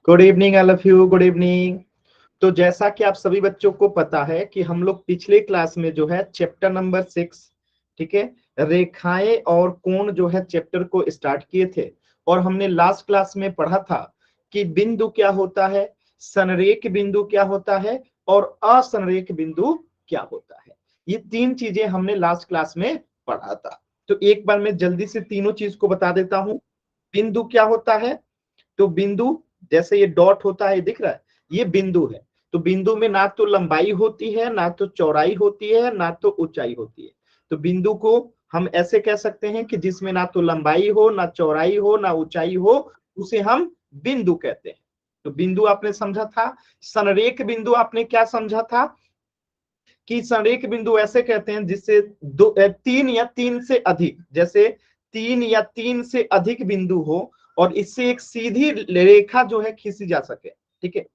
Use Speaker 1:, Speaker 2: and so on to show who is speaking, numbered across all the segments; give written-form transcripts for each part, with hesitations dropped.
Speaker 1: Good evening all of you, good evening. तो जैसा कि आप सभी बच्चों को पता है कि हम लोग पिछले क्लास में जो है चैप्टर नंबर 6, ठीक है, रेखाएं और कोण जो है चैप्टर को स्टार्ट किए थे। और हमने लास्ट क्लास में पढ़ा था कि बिंदु क्या होता है, संरेख बिंदु क्या होता है और असंरेख बिंदु क्या होता है। ये तीन चीजें हमने लास्ट क्लास में पढ़ा था। तो एक बार मैं जल्दी से तीनों चीज को बता देता हूं। बिंदु क्या होता है? तो बिंदु, जैसे ये डॉट होता है, दिख रहा है, ये बिंदु है। तो बिंदु में ना तो लंबाई होती है, ना तो चौड़ाई होती है, ना तो ऊंचाई होती है। तो बिंदु को हम ऐसे कह सकते हैं कि जिसमें ना तो लंबाई हो, ना चौड़ाई हो, ना ऊंचाई हो, उसे हम बिंदु कहते हैं। तो बिंदु आपने समझा था। संरेख बिंदु आपने क्या समझा था कि संरेख बिंदु ऐसे कहते हैं जिससे तीन या तीन से अधिक, जैसे तीन या तीन से अधिक बिंदु हो और इससे एक सीधी रेखा जो है खींची जा सके। ठीक है,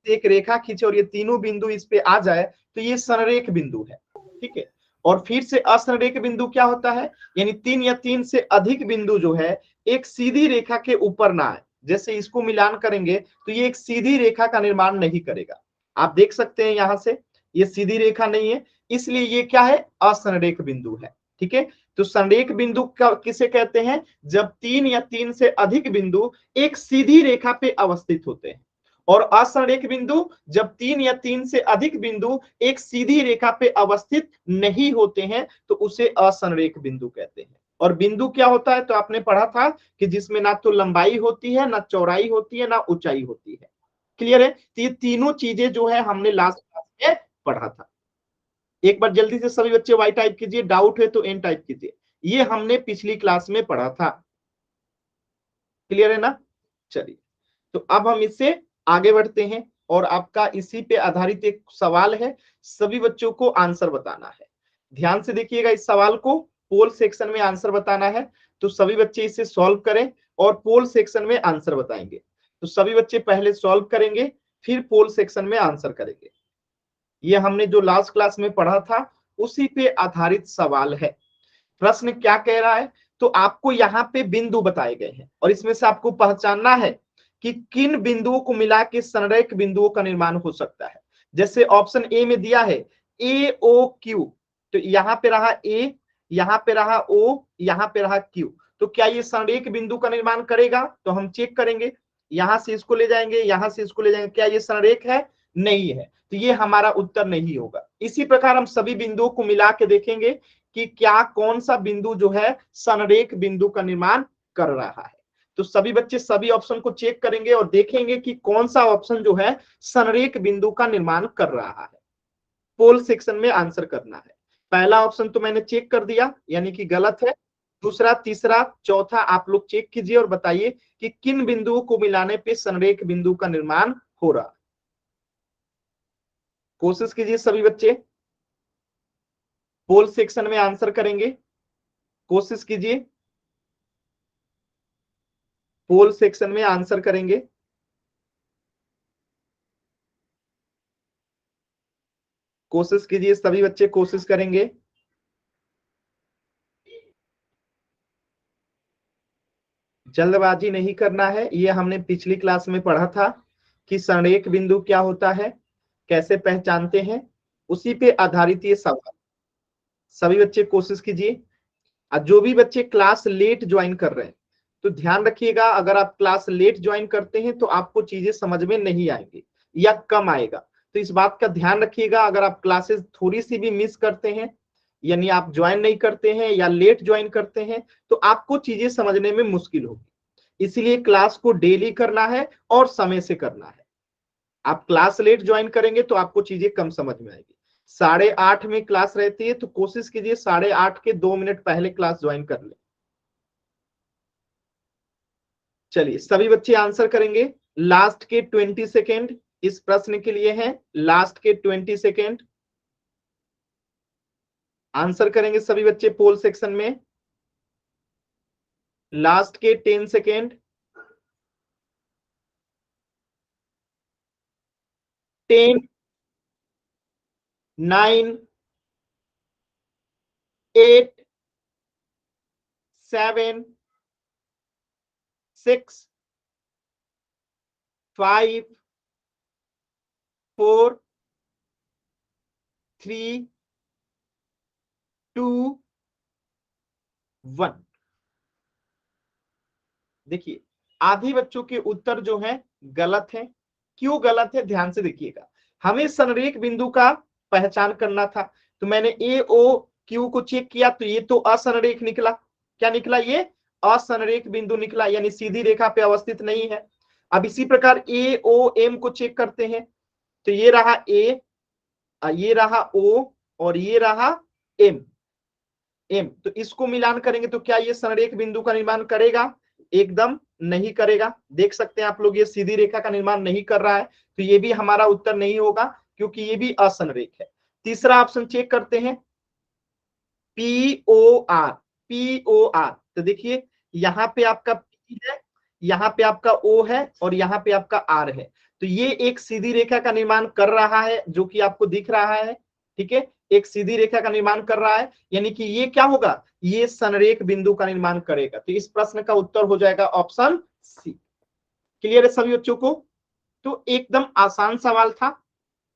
Speaker 1: एक रेखा खींचे और ये तीनों बिंदु इस पे आ जाए तो ये संरेख बिंदु है। ठीक है, और फिर से असंरेख बिंदु क्या होता है? यानी तीन या तीन से अधिक बिंदु जो है एक सीधी रेखा के ऊपर ना आए। जैसे इसको मिलान करेंगे तो ये एक सीधी रेखा का निर्माण नहीं करेगा। आप देख सकते हैं यहां से ये सीधी रेखा नहीं है, इसलिए ये क्या है? असंरेख बिंदु है। ठीक है, तो संरेख बिंदु किसे कहते हैं? जब तीन या तीन से अधिक बिंदु एक सीधी रेखा पे अवस्थित होते हैं। और असंरेख बिंदु जब तीन या तीन से अधिक बिंदु एक सीधी रेखा पे अवस्थित नहीं होते हैं तो उसे असंरेख बिंदु कहते हैं। और बिंदु क्या होता है? तो आपने पढ़ा था कि जिसमें ना तो लंबाई होती है, ना चौड़ाई होती है, ना ऊंचाई होती है। क्लियर है? तो ये तीनों चीजें जो है हमने लास्ट क्लास में पढ़ा था। एक बार जल्दी से सभी बच्चे वाई टाइप कीजिए, डाउट है तो एन टाइप कीजिए। ये हमने पिछली क्लास में पढ़ा था। क्लियर है ना? चलिए, तो अब हम इससे आगे बढ़ते हैं और आपका इसी पे आधारित एक सवाल है। सभी बच्चों को आंसर बताना है। ध्यान से देखिएगा, इस सवाल को पोल सेक्शन में आंसर बताना है। तो सभी बच्चे इसे सॉल्व करें और पोल सेक्शन में आंसर बताएंगे। तो सभी बच्चे पहले सॉल्व करेंगे, फिर पोल सेक्शन में आंसर करेंगे। ये हमने जो लास्ट क्लास में पढ़ा था उसी पे आधारित सवाल है। प्रश्न क्या कह रहा है? तो आपको यहाँ पे बिंदु बताए गए हैं और इसमें से आपको पहचानना है कि किन बिंदुओं को मिला के संरेख बिंदुओं का निर्माण हो सकता है। जैसे ऑप्शन ए में दिया है ए ओ क्यू, तो यहाँ पे रहा ए, यहाँ पे रहा ओ, यहाँ पे रहा क्यू। तो क्या ये संरेख बिंदु का निर्माण करेगा? तो हम चेक करेंगे, यहां से इसको ले जाएंगे, यहां से इसको ले जाएंगे, क्या ये संरेख है? नहीं है, तो ये हमारा उत्तर नहीं होगा। इसी प्रकार हम सभी बिंदुओं को मिला के देखेंगे कि क्या कौन सा बिंदु जो है संरेख बिंदु का निर्माण कर रहा है। तो सभी बच्चे सभी ऑप्शन को चेक करेंगे और देखेंगे कि कौन सा ऑप्शन जो है संरेख बिंदु का निर्माण कर रहा है। पोल सेक्शन में आंसर करना है। पहला ऑप्शन तो मैंने चेक कर दिया, यानी कि गलत है। दूसरा, तीसरा, चौथा आप लोग चेक कीजिए और बताइए कि किन बिंदुओं को मिलाने पे संरेख बिंदु का निर्माण हो रहा है। कोशिश कीजिए सभी बच्चे, पोल सेक्शन में आंसर करेंगे। कोशिश कीजिए, पोल सेक्शन में आंसर करेंगे। कोशिश कीजिए, सभी बच्चे कोशिश करेंगे। जल्दबाजी नहीं करना है। ये हमने पिछली क्लास में पढ़ा था कि संरेख बिंदु क्या होता है, कैसे पहचानते हैं, उसी पे आधारित ये सवाल। सभी बच्चे कोशिश कीजिए। और जो भी बच्चे क्लास लेट ज्वाइन कर रहे हैं तो ध्यान रखिएगा, अगर आप क्लास लेट ज्वाइन करते हैं तो आपको चीजें समझ में नहीं आएंगी या कम आएगा। तो इस बात का ध्यान रखिएगा। अगर आप क्लासेस थोड़ी सी भी मिस करते हैं, यानी आप ज्वाइन नहीं करते हैं या लेट ज्वाइन करते हैं, तो आपको चीजें समझने में मुश्किल होगी। इसीलिए क्लास को डेली करना है और समय से करना है। आप क्लास लेट ज्वाइन करेंगे तो आपको चीजें कम समझ में आएगी। 8:30 में क्लास रहती है तो कोशिश कीजिए 8:30 के 2 मिनट पहले क्लास ज्वाइन कर ले। चलिए, सभी बच्चे आंसर करेंगे। लास्ट के 20 सेकेंड इस प्रश्न के लिए हैं। लास्ट के 20 सेकेंड आंसर करेंगे सभी बच्चे पोल सेक्शन में। लास्ट के 10 सेकेंड। 10, 9, 8, 7, 6, 5 4 3 2 1। देखिए आधे बच्चों के उत्तर जो है गलत है। क्यों गलत है, ध्यान से देखिएगा। हमें संरेख बिंदु का पहचान करना था, तो मैंने ए ओ क्यू को चेक किया तो ये तो असंरेख निकला। क्या निकला, ये असंरेख बिंदु निकला, यानी सीधी रेखा पे अवस्थित नहीं है। अब इसी प्रकार ए ओ एम को चेक करते हैं, तो ये रहा ए, ये रहा ओ और ये रहा एम। तो इसको मिलान करेंगे तो क्या ये संरेख बिंदु का निर्माण करेगा? एकदम नहीं करेगा। देख सकते हैं आप लोग, ये सीधी रेखा का निर्माण नहीं कर रहा है, तो ये भी हमारा उत्तर नहीं होगा क्योंकि ये भी असंरेख है। तीसरा ऑप्शन चेक करते हैं, POR। POR, तो देखिए यहाँ पे आपका P है, यहाँ पे आपका O है और यहाँ पे आपका R है, तो ये एक सीधी रेखा का निर्माण कर रहा है जो कि आपको दिख रहा है। ठीक है, एक सीधी रेखा का निर्माण कर रहा है, यानी कि ये क्या होगा, ये संरेख बिंदु का निर्माण करेगा। तो इस प्रश्न का उत्तर हो जाएगा ऑप्शन सी। क्लियर है सभी बच्चों को? तो एकदम आसान सवाल था।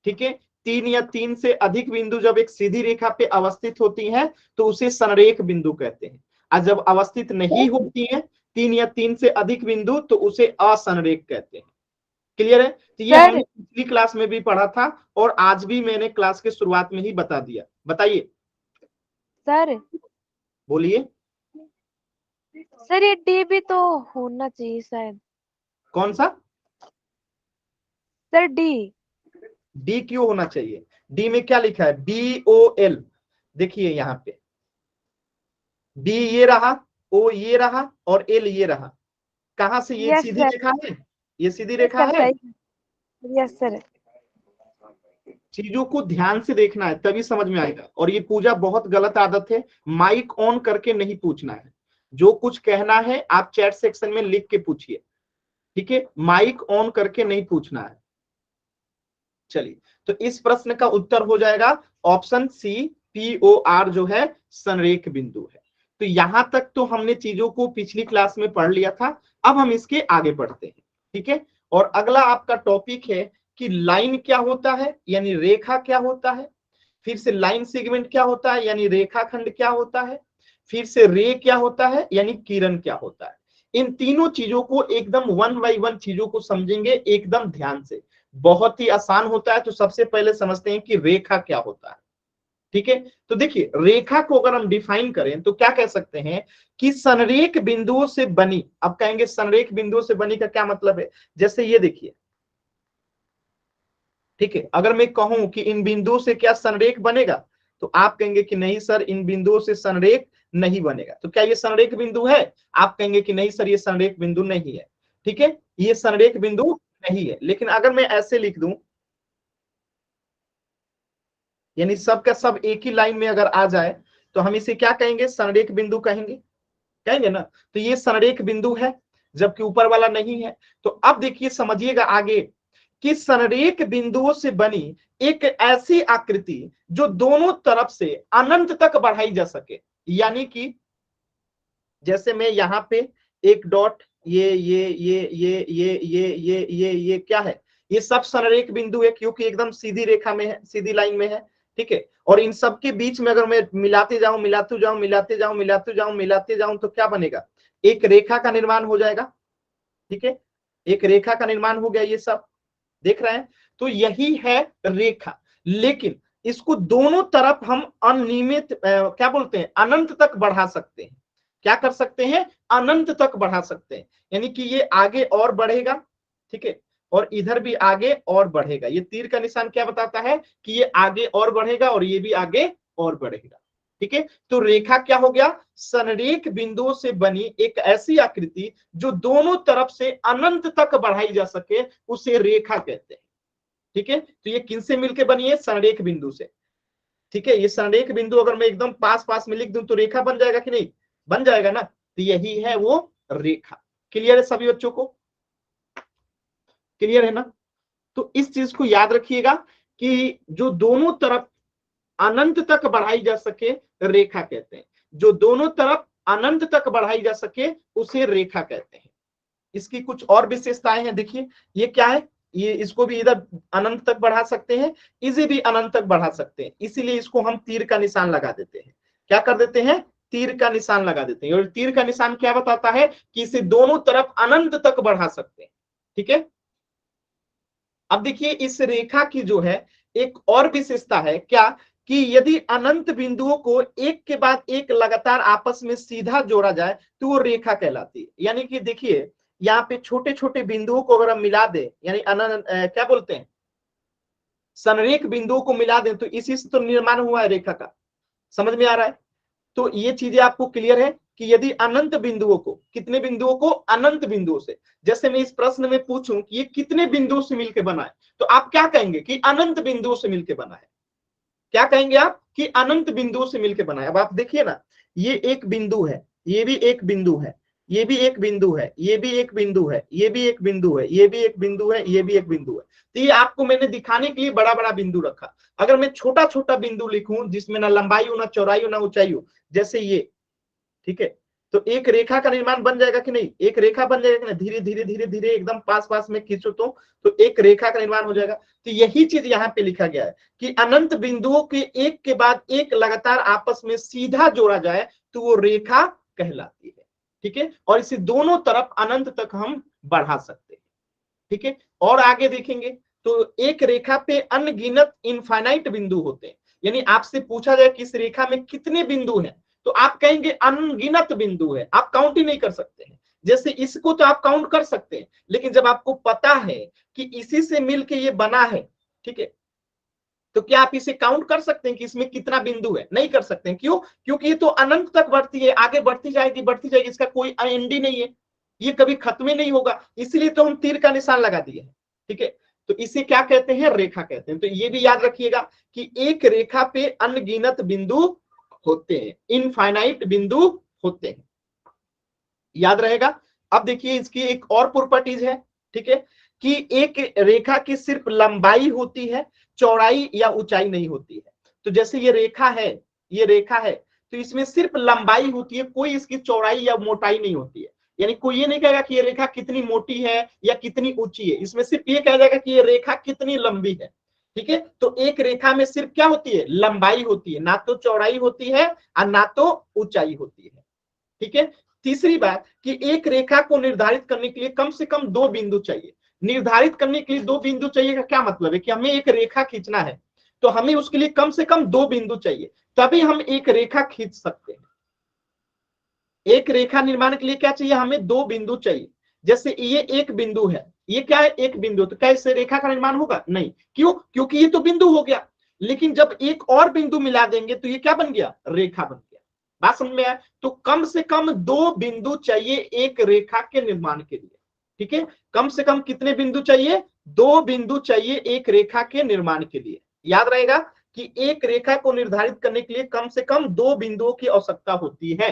Speaker 1: ठीक है, 3 या 3 से अधिक बिंदु जब एक सीधी रेखा पे अवस्थित होती हैं तो उसे संरेख बिंदु कहते हैं, और जब अवस्थित नहीं होती हैं 3 या 3 से अधिक बिंदु तो उसे असंरेख कहते हैं। क्लियर है? तो ये हमने पिछली क्लास में भी पढ़ा था और आज भी मैंने क्लास के शुरुआत में ही बता दिया। बताइए
Speaker 2: सर।
Speaker 1: बोलिए
Speaker 2: सर ये डी भी तो होना चाहिए शायद।
Speaker 1: कौन सा?
Speaker 2: Sir D.
Speaker 1: डी क्यों होना चाहिए? डी में क्या लिखा है? BOL। देखिए यहाँ पे डी ये रहा, ओ ये रहा और एल ये रहा। कहां से? ये
Speaker 2: यस
Speaker 1: सीधी
Speaker 2: सर।
Speaker 1: रेखा है, ये सीधी
Speaker 2: यस
Speaker 1: रेखा
Speaker 2: सर
Speaker 1: है।
Speaker 2: सही। Yes sir.
Speaker 1: चीजों को ध्यान से देखना है तभी समझ में आएगा। और ये पूजा बहुत गलत आदत है, माइक ऑन करके नहीं पूछना है। जो कुछ कहना है आप चैट सेक्शन में लिख के पूछिए, ठीक है? माइक ऑन करके नहीं पूछना है। चलिए, तो इस प्रश्न का उत्तर हो जाएगा ऑप्शन सी, POR जो है संरेख बिंदु है। तो यहां तक तो हमने चीजों को पिछली क्लास में पढ़ लिया था। अब हम इसके आगे बढ़ते हैं, ठीक है? और अगला आपका टॉपिक है कि लाइन क्या होता है, यानी रेखा क्या होता है। फिर से लाइन सेगमेंट क्या होता है, यानी रेखाखंड क्या होता है। फिर से रे क्या होता है, यानी किरण क्या होता है। इन तीनों चीजों को एकदम 1 बाय 1 चीजों को समझेंगे एकदम ध्यान से। बहुत ही आसान होता है। तो सबसे पहले समझते हैं कि रेखा क्या होता है। ठीक है, तो देखिए रेखा को अगर हम डिफाइन करें तो क्या कह सकते हैं कि संरेख बिंदुओं से बनी। अब कहेंगे संरेख बिंदुओं से बनी का क्या मतलब है? जैसे ये देखिए, ठीक है, अगर मैं कहूं कि इन बिंदुओं से क्या संरेख बनेगा, तो आप कहेंगे कि नहीं सर इन बिंदुओं से संरेख नहीं बनेगा। तो क्या ये संरेख बिंदु है? आप कहेंगे कि नहीं सर ये संरेख बिंदु नहीं है। ठीक है, ये संरेख बिंदु नहीं है। लेकिन अगर मैं ऐसे लिख दूं, यानी सब का सब एक ही लाइन में अगर आ जाए तो हम इसे क्या कहेंगे? संरेख बिंदु कहेंगे, कहेंगे ना। तो ये संरेख बिंदु है जबकि ऊपर वाला नहीं है। तो अब देखिए समझिएगा आगे कि संरेख बिंदुओं से बनी एक ऐसी आकृति जो दोनों तरफ से अनंत तक बढ़ाई जा सके। यानी कि जैसे मैं यहाँ पे एक डॉट, ये क्या है? ये सब संरेख बिंदु है क्योंकि एकदम सीधी रेखा में है, सीधी लाइन में है। ठीक है, और इन सब के बीच में अगर मैं मिलाते जाऊं मिलाते जाऊं मिलाते जाऊं मिलाते जाऊं मिलाते जाऊं तो क्या बनेगा? एक रेखा का निर्माण हो जाएगा। ठीक है, एक रेखा का निर्माण हो गया। ये सब देख रहे हैं, तो यही है रेखा। लेकिन इसको दोनों तरफ हम अनियमित क्या बोलते हैं, अनंत तक बढ़ा सकते हैं। क्या कर सकते हैं? अनंत तक बढ़ा सकते हैं, यानी कि ये आगे और बढ़ेगा। ठीक है, और इधर भी आगे और बढ़ेगा। ये तीर का निशान क्या बताता है कि ये आगे और बढ़ेगा और ये भी आगे और बढ़ेगा। ठीक है, तो रेखा क्या हो गया? संरेख बिंदुओं से बनी एक ऐसी आकृति जो दोनों तरफ से अनंत तक बढ़ाई जा सके, उसे रेखा कहते हैं। ठीक है, तो ये किनसे मिलकर बनी है? संरेख बिंदु से। ठीक है, ये संरेख बिंदु अगर मैं एकदम पास पास में लिख दूं तो रेखा बन जाएगा कि नहीं? बन जाएगा ना। तो यही है वो रेखा। क्लियर है सभी बच्चों को? क्लियर है ना? तो इस चीज को याद रखिएगा कि जो दोनों तरफ अनंत तक बढ़ाई जा सके रेखा कहते हैं। जो दोनों तरफ अनंत तक बढ़ाई जा सके उसे रेखा कहते हैं। इसकी कुछ और विशेषताएं हैं। देखिए ये क्या है, ये इसको भी इधर अनंत तक बढ़ा सकते हैं, इसे भी अनंत तक बढ़ा सकते हैं, इसीलिए इसको हम तीर का निशान लगा देते हैं। क्या कर देते हैं, तीर का निशान लगा देते हैं। और तीर का निशान क्या बताता है कि इसे दोनों तरफ अनंत तक बढ़ा सकते हैं। ठीक है, अब देखिए इस रेखा की जो है एक और विशेषता है क्या, कि यदि अनंत बिंदुओं को एक के बाद एक लगातार आपस में सीधा जोड़ा जाए तो वो रेखा कहलाती है। यानी कि देखिए यहाँ पे छोटे छोटे बिंदुओं को अगर हम मिला दें, यानी क्या बोलते हैं, संरेख बिंदुओं को मिला दें, तो इसी से तो निर्माण हुआ है रेखा का। समझ में आ रहा है? तो ये चीजें आपको क्लियर है कि यदि अनंत बिंदुओं को, कितने बिंदुओं को, अनंत बिंदुओं से, जैसे मैं इस प्रश्न में पूछूं कि ये कितने बिंदुओं से मिलकर बना है, तो आप क्या कहेंगे कि अनंत बिंदुओं से मिलकर बना है। क्या कहेंगे आप कि अनंत बिंदुओं से मिलकर बना है। अब आप देखिए ना, ये एक बिंदु है, ये भी एक बिंदु है, ये भी एक बिंदु है, ये भी एक बिंदु है, ये भी एक बिंदु है, ये भी एक बिंदु है, ये भी एक बिंदु है। तो ये आपको मैंने दिखाने के लिए बड़ा बड़ा बिंदु रखा। अगर मैं छोटा छोटा बिंदु लिखूं जिसमें ना लंबाई हो, ना चौड़ाई हो, ना ऊंचाई हो, जैसे ये, ठीक है, तो एक रेखा का निर्माण बन जाएगा कि नहीं, एक रेखा बन जाएगा कि नहीं, धीरे धीरे धीरे धीरे एकदम पास पास में खींचो तो एक रेखा का निर्माण हो जाएगा। तो यही चीज यहाँ पे लिखा गया है कि अनंत बिंदुओं के एक के बाद एक लगातार आपस में सीधा जोड़ा जाए तो वो रेखा कहलाती है। ठीक है, और इसे दोनों तरफ अनंत तक हम बढ़ा सकते हैं। ठीक है, और आगे देखेंगे तो एक रेखा पे अनगिनत इनफाइनाइट बिंदु होते हैं। यानी आपसे पूछा जाए कि इस रेखा में कितने बिंदु हैं, तो आप कहेंगे अनगिनत बिंदु है, आप काउंट ही नहीं कर सकते हैं। जैसे इसको तो आप काउंट कर सकते हैं, लेकिन जब आपको पता है कि इसी से मिलके ये बना है, ठीक है, तो क्या आप इसे काउंट कर सकते हैं कि इसमें कितना बिंदु है? नहीं कर सकते हैं। क्यों? क्योंकि ये तो अनंत तक बढ़ती है, आगे बढ़ती जाएगी बढ़ती जाएगी, इसका कोई एंड ही नहीं है, ये कभी खत्म ही नहीं होगा। इसलिए तो हम तीर का निशान लगा दिए हैं। ठीक है, तो इसे क्या कहते हैं, रेखा कहते हैं। तो ये भी याद रखिएगा कि एक रेखा पे अनगिनत बिंदु होते हैं, इनफाइनाइट बिंदु होते हैं, याद रहेगा। अब देखिए इसकी एक और प्रॉपर्टीज है, ठीक है, कि एक रेखा की सिर्फ लंबाई होती है, चौड़ाई या ऊंचाई नहीं होती है। तो जैसे ये रेखा है, ये रेखा है, तो इसमें सिर्फ लंबाई होती है, कोई इसकी चौड़ाई या मोटाई नहीं होती है। यानी कोई ये नहीं कहेगा कि ये रेखा कितनी मोटी है या कितनी ऊंची है, इसमें सिर्फ ये कहा जाएगा कि ये रेखा कितनी लंबी है। ठीक है, तो एक रेखा में सिर्फ क्या होती है, लंबाई होती है, ना तो चौड़ाई होती है और ना तो ऊंचाई होती है। ठीक है, तीसरी बात कि एक रेखा को निर्धारित करने के लिए कम से कम दो बिंदु चाहिए। निर्धारित करने के लिए दो बिंदु चाहिए का क्या मतलब है कि हमें एक रेखा खींचना है, तो हमें उसके लिए कम से कम दो बिंदु चाहिए, तभी हम एक रेखा खींच सकते हैं। एक रेखा निर्माण के लिए क्या चाहिए, हमें दो बिंदु चाहिए। जैसे ये एक बिंदु है, ये क्या है, एक बिंदु, तो क्या इससे रेखा का निर्माण होगा? नहीं। क्यों? क्योंकि ये तो बिंदु हो गया। लेकिन जब एक और बिंदु मिला देंगे तो ये क्या बन गया, रेखा बन गया। बात समझ में आया? तो कम से कम दो बिंदु चाहिए एक रेखा के निर्माण के लिए। ठीक है, कम से कम कितने बिंदु चाहिए, दो बिंदु चाहिए एक रेखा के निर्माण के लिए। याद रहेगा कि एक रेखा को निर्धारित करने के लिए कम से कम दो बिंदुओं की आवश्यकता होती है।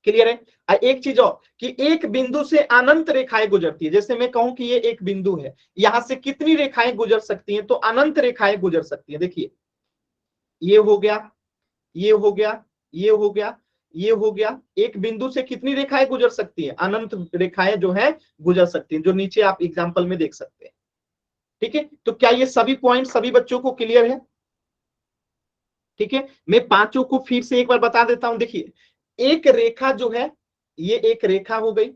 Speaker 1: क्लियर है? एक चीज और कि एक बिंदु से अनंत रेखाएं गुजरती है। जैसे मैं कहूं कि ये एक बिंदु है, यहां से कितनी रेखाएं गुजर सकती हैं, तो अनंत रेखाएं गुजर सकती हैं। देखिए ये हो गया, ये हो गया, ये हो गया, ये हो गया। एक बिंदु से कितनी रेखाएं गुजर सकती हैं, अनंत रेखाएं जो है गुजर सकती हैं, जो नीचे आप एग्जाम्पल में देख सकते हैं। ठीक है, तो क्या ये सभी पॉइंट सभी बच्चों को क्लियर है? ठीक है, मैं पांचों को फिर से एक बार बता देता हूं। देखिए एक रेखा जो है, ये एक रेखा हो गई,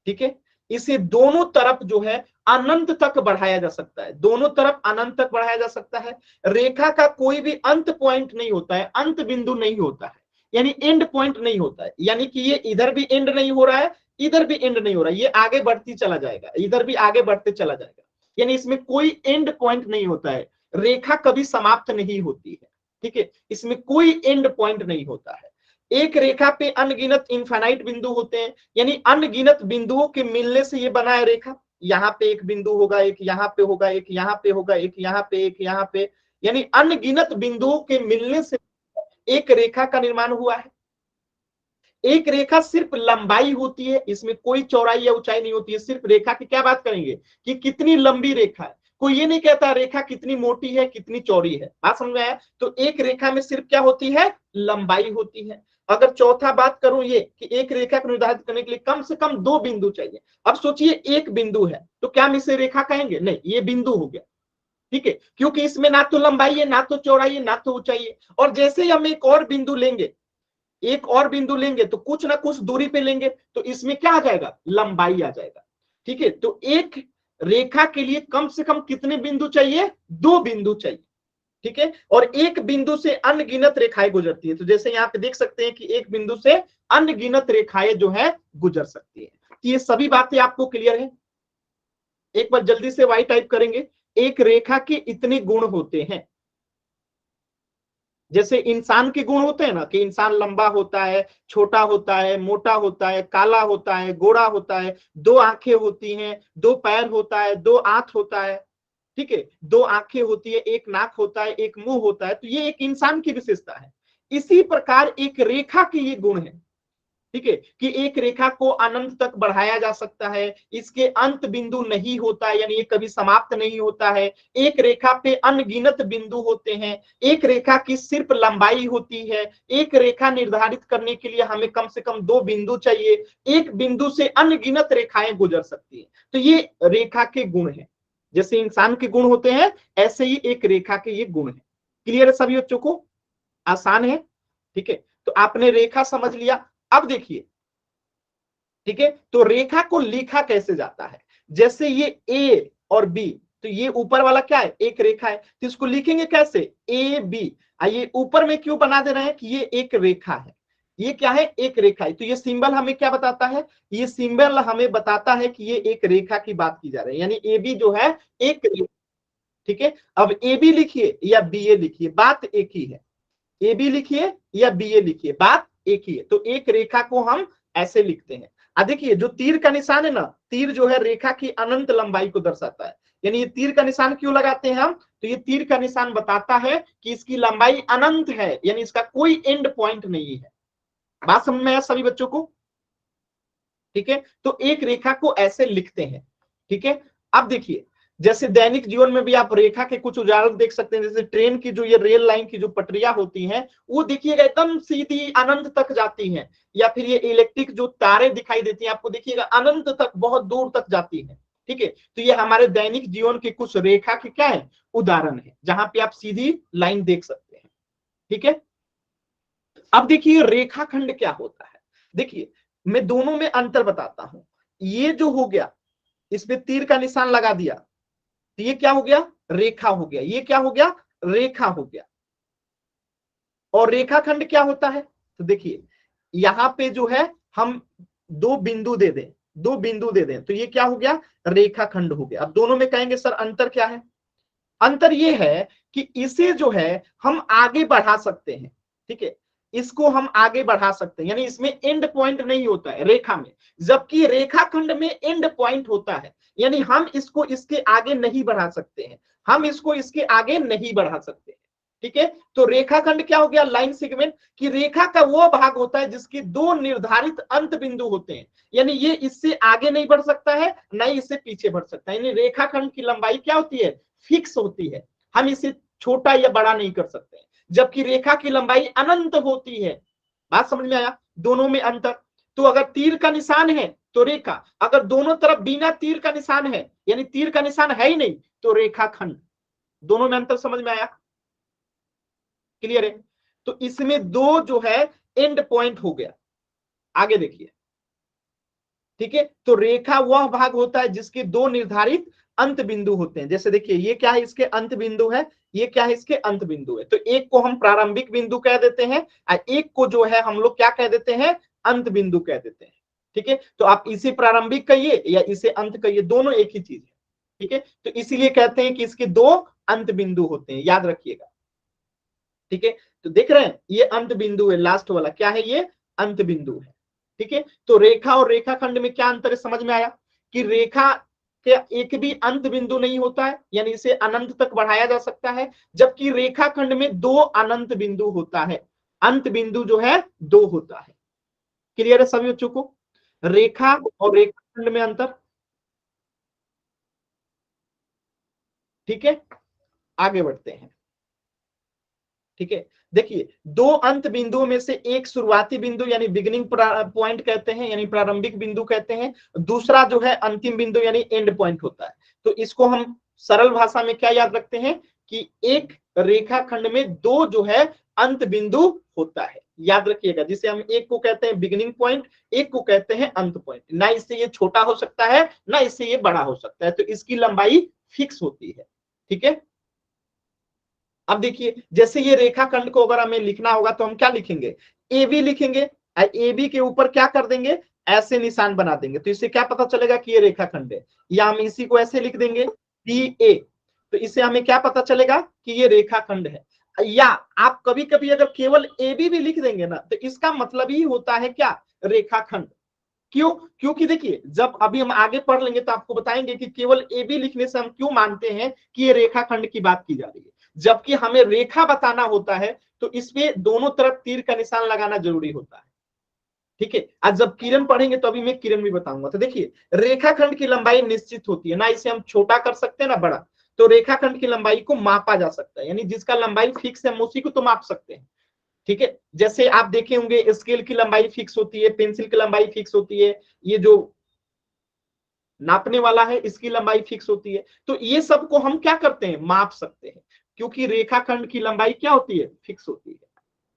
Speaker 1: ठीक है, इसे दोनों तरफ जो है अनंत तक बढ़ाया जा सकता है, दोनों तरफ अनंत तक बढ़ाया जा सकता है। रेखा का कोई भी अंत पॉइंट नहीं होता है, अंत बिंदु नहीं होता है, यानी एंड पॉइंट नहीं होता है। यानी कि ये इधर भी एंड नहीं हो रहा है, इधर भी एंड नहीं हो रहा है, ये आगे बढ़ती चला जाएगा, इधर भी आगे बढ़ते चला जाएगा। यानी इसमें कोई एंड पॉइंट नहीं होता है, रेखा कभी समाप्त नहीं होती है। ठीक है, इसमें कोई एंड पॉइंट नहीं होता है। एक रेखा पे अनगिनत इनफाइनाइट बिंदु होते हैं, यानी अनगिनत बिंदुओं के मिलने से ये बना है रेखा। यहाँ पे एक बिंदु होगा, एक यहाँ पे होगा, एक यहाँ पे होगा, एक यहाँ पे, एक यहाँ पे, यानी अनगिनत बिंदुओं के मिलने से एक रेखा का निर्माण हुआ है। एक रेखा सिर्फ लंबाई होती है, इसमें कोई चौड़ाई या ऊंचाई नहीं होती है। सिर्फ रेखा की क्या बात करेंगे कि कितनी लंबी रेखा है, कोई ये नहीं कहता रेखा कितनी मोटी है कितनी चौड़ी है। बात समझ में आया? तो एक रेखा में सिर्फ क्या होती है, लंबाई होती है। अगर चौथा बात करूं ये कि एक रेखा को निर्धारित करने के लिए कम से कम 2 बिंदु चाहिए। अब सोचिए एक बिंदु है तो क्या हम इसे रेखा कहेंगे? नहीं, ये बिंदु हो गया, ठीक है, क्योंकि इसमें ना तो लंबाई है, ना तो चौड़ाई है, ना तो ऊंचाई है। और जैसे ही हम एक और बिंदु लेंगे, एक और बिंदु लेंगे तो कुछ ना कुछ दूरी पे लेंगे, तो इसमें क्या आ जाएगा? लंबाई आ जाएगा, ठीक है। तो एक रेखा के लिए कम से कम कितने बिंदु चाहिए? 2 बिंदु चाहिए, ठीक है। और एक बिंदु से अनगिनत रेखाएं गुजरती है, तो जैसे यहाँ पे देख सकते हैं कि एक बिंदु से अनगिनत रेखाएं जो है गुजर सकती है। तो ये सभी बातें आपको क्लियर है? एक बार जल्दी से वाई टाइप करेंगे। एक रेखा के इतने गुण होते हैं, जैसे इंसान के गुण होते हैं ना, कि इंसान लंबा होता है, छोटा होता है, मोटा होता है, काला होता है, गोरा होता है, 2 आंखें होती हैं, 2 पैर होता है, 2 आंत होता है, ठीक है, 2 आंखें होती है, एक नाक होता है, एक मुंह होता है। तो ये एक इंसान की विशेषता है। इसी प्रकार एक रेखा के ये गुण है, ठीक है, कि एक रेखा को अनंत तक बढ़ाया जा सकता है, इसके अंत बिंदु नहीं होता है, यानी ये कभी समाप्त नहीं होता है। एक रेखा पे अनगिनत बिंदु होते हैं। एक रेखा की सिर्फ लंबाई होती है। एक रेखा निर्धारित करने के लिए हमें कम से कम 2 बिंदु चाहिए। एक बिंदु से अनगिनत रेखाएं गुजर सकती है। तो ये रेखा के गुण है। जैसे इंसान के गुण होते हैं, ऐसे ही एक रेखा के ये गुण है। क्लियर है सभी बच्चों को? आसान है, ठीक है। तो आपने रेखा समझ लिया। अब देखिए, ठीक है, तो रेखा को लिखा कैसे जाता है? जैसे ये ए और बी, तो ये ऊपर वाला क्या है? एक रेखा है, तो इसको लिखेंगे कैसे? A B. आइए ऊपर में क्यों बना दे रहे हैं कि ये एक रेखा है? ये क्या है? एक रेखा है। तो ये सिंबल हमें क्या बताता है? ये सिंबल हमें बताता है कि ये एक रेखा की बात की जा रही है, यानी ए बी जो है एक रेखा, ठीक है। अब ए बी लिखिए या बी ए लिखिए, बात एक ही है। ए बी लिखिए या बी ए लिखिए, बात एक ही है। तो एक रेखा को हम ऐसे लिखते हैं। देखिए जो तीर का निशान है ना, तीर जो है रेखा की अनंत लंबाई को दर्शाता है। यानी ये तीर का निशान क्यों लगाते हैं हम? तो ये तीर का निशान बताता है कि इसकी लंबाई अनंत है, यानी इसका कोई एंड पॉइंट नहीं है। बात समझ में आया सभी बच्चों को? ठीक है, तो एक रेखा को ऐसे लिखते हैं, ठीक है। अब देखिए, जैसे दैनिक जीवन में भी आप रेखा के कुछ उदाहरण देख सकते हैं। जैसे ट्रेन की जो ये रेल लाइन की जो पटरियां होती हैं, वो देखिएगा एकदम सीधी अनंत तक जाती हैं। या फिर ये इलेक्ट्रिक जो तारे दिखाई देती हैं आपको, देखिएगा अनंत तक, बहुत दूर तक जाती है, ठीक है। तो ये हमारे दैनिक जीवन के कुछ रेखा के क्या है? उदाहरण है, जहां पे आप सीधी लाइन देख सकते हैं, ठीक है। अब देखिए रेखाखंड क्या होता है। देखिए मैं दोनों में अंतर बताता हूं। ये जो हो गया, इसमें तीर का निशान लगा दिया, तो ये क्या हो गया? रेखा हो गया। ये क्या हो गया? रेखा हो गया। और रेखाखंड क्या होता है? तो देखिए यहां पे जो है हम 2 बिंदु दे दें, 2 बिंदु दे दें, तो ये क्या हो गया? रेखाखंड हो गया। अब दोनों में कहेंगे सर अंतर क्या है? अंतर ये है कि इसे जो है हम आगे बढ़ा सकते हैं, ठीक है, इसको हम आगे बढ़ा सकते हैं, यानी इसमें एंड पॉइंट नहीं होता है रेखा में, जबकि रेखाखंड में एंड पॉइंट होता है। यानी हम इसको इसके आगे नहीं बढ़ा सकते हैं, हम इसको इसके आगे नहीं बढ़ा सकते हैं, ठीक है। तो रेखाखंड क्या हो गया? Line segment. कि रेखा का वो भाग होता है जिसके 2 निर्धारित अंत बिंदु होते हैं, यानी ये इससे आगे नहीं बढ़ सकता है, ना ही इससे पीछे बढ़ सकता है। यानी रेखाखंड की लंबाई क्या होती है? फिक्स होती है, हम इसे छोटा या बड़ा नहीं कर सकते। जबकि रेखा की लंबाई अनंत होती है। बात समझ में आया? दोनों में अंतर। तो अगर तीर का निशान है तो रेखा, अगर दोनों तरफ बिना तीर का निशान है, यानी तीर का निशान है ही नहीं, तो रेखाखंड। दोनों में अंतर समझ में आया? क्लियर है? तो इसमें 2 जो है एंड पॉइंट हो गया। आगे देखिए, ठीक है। तो रेखा वह भाग होता है जिसके 2 निर्धारित अंत बिंदु होते हैं। जैसे देखिए ये क्या है? इसके अंत बिंदु है। ये क्या है? इसके अंत बिंदु है। तो एक को हम प्रारंभिक बिंदु कह देते हैं और एक को जो है हम लोग क्या कह देते हैं? अंत बिंदु कह देते हैं, ठीक है। तो आप इसे प्रारंभिक कहिए या इसे अंत कहिए, दोनों एक ही चीज है, ठीक है। तो इसीलिए कहते हैं कि इसके 2 अंत बिंदु होते हैं, याद रखिएगा, ठीक है। तो देख रहे हैं ये अंत बिंदु है, लास्ट वाला क्या है? ये अंत बिंदु है, ठीक है। तो रेखा और रेखाखंड में क्या अंतर है समझ में आया? कि रेखा के एक भी अंत बिंदु नहीं होता है, यानी इसे अनंत तक बढ़ाया जा सकता है, जबकि रेखाखंड में 2 अनंत बिंदु होता है। अंत बिंदु जो है 2 होता है। क्लियर है सभी बच्चों को? रेखा और रेखाखंड में अंतर, ठीक है। आगे बढ़ते हैं। ठीक है, देखिए दो अंत बिंदुओं में से एक शुरुआती बिंदु यानी बिगिनिंग पॉइंट कहते हैं, यानी प्रारंभिक बिंदु कहते हैं, दूसरा जो है अंतिम बिंदु यानी एंड पॉइंट होता है। तो इसको हम सरल भाषा में क्या याद रखते हैं कि एक रेखाखंड में दो जो है अंत बिंदु होता है, याद रखिएगा, जिसे हम एक को कहते हैं बिगिनिंग पॉइंट, एक को कहते हैं अंत पॉइंट। ना इससे ये छोटा हो सकता है ना इससे ये बड़ा हो सकता है, तो इसकी लंबाई फिक्स होती है। ठीक है, अब देखिए जैसे ये रेखाखंड को अगर हमें लिखना होगा तो हम क्या लिखेंगे, ए बी लिखेंगे, ए बी के ऊपर क्या कर देंगे, ऐसे निशान बना देंगे, तो इससे क्या पता चलेगा कि ये रेखाखंड है, या हम इसी को ऐसे लिख देंगे बी ए, तो इससे हमें क्या पता चलेगा कि ये रेखाखंड है। या आप कभी कभी अगर केवल ए बी भी लिख देंगे ना तो इसका मतलब ही होता है क्या, रेखाखंड। क्यों, क्योंकि देखिए जब अभी हम आगे पढ़ लेंगे तो आपको बताएंगे कि केवल ए बी लिखने से हम क्यों मानते हैं कि ये रेखाखंड की बात की जा रही है, जबकि हमें रेखा बताना होता है तो इसमें दोनों तरफ तीर का निशान लगाना जरूरी होता है। ठीक है, आज जब किरण पढ़ेंगे तो अभी मैं किरण भी बताऊंगा। तो देखिए रेखाखंड की लंबाई निश्चित होती है, ना इसे हम छोटा कर सकते हैं ना बड़ा, तो रेखाखंड की लंबाई को मापा जा सकता है, यानी जिसका लंबाई फिक्स है हम उसी को तो माप सकते हैं। ठीक है, जैसे आप देखे होंगे स्केल की लंबाई फिक्स होती है, पेंसिल की लंबाई फिक्स होती है, ये जो नापने वाला है इसकी लंबाई फिक्स होती है, तो ये सब को हम क्या करते हैं, माप सकते हैं, क्योंकि रेखाखंड की लंबाई क्या होती है, फिक्स होती है।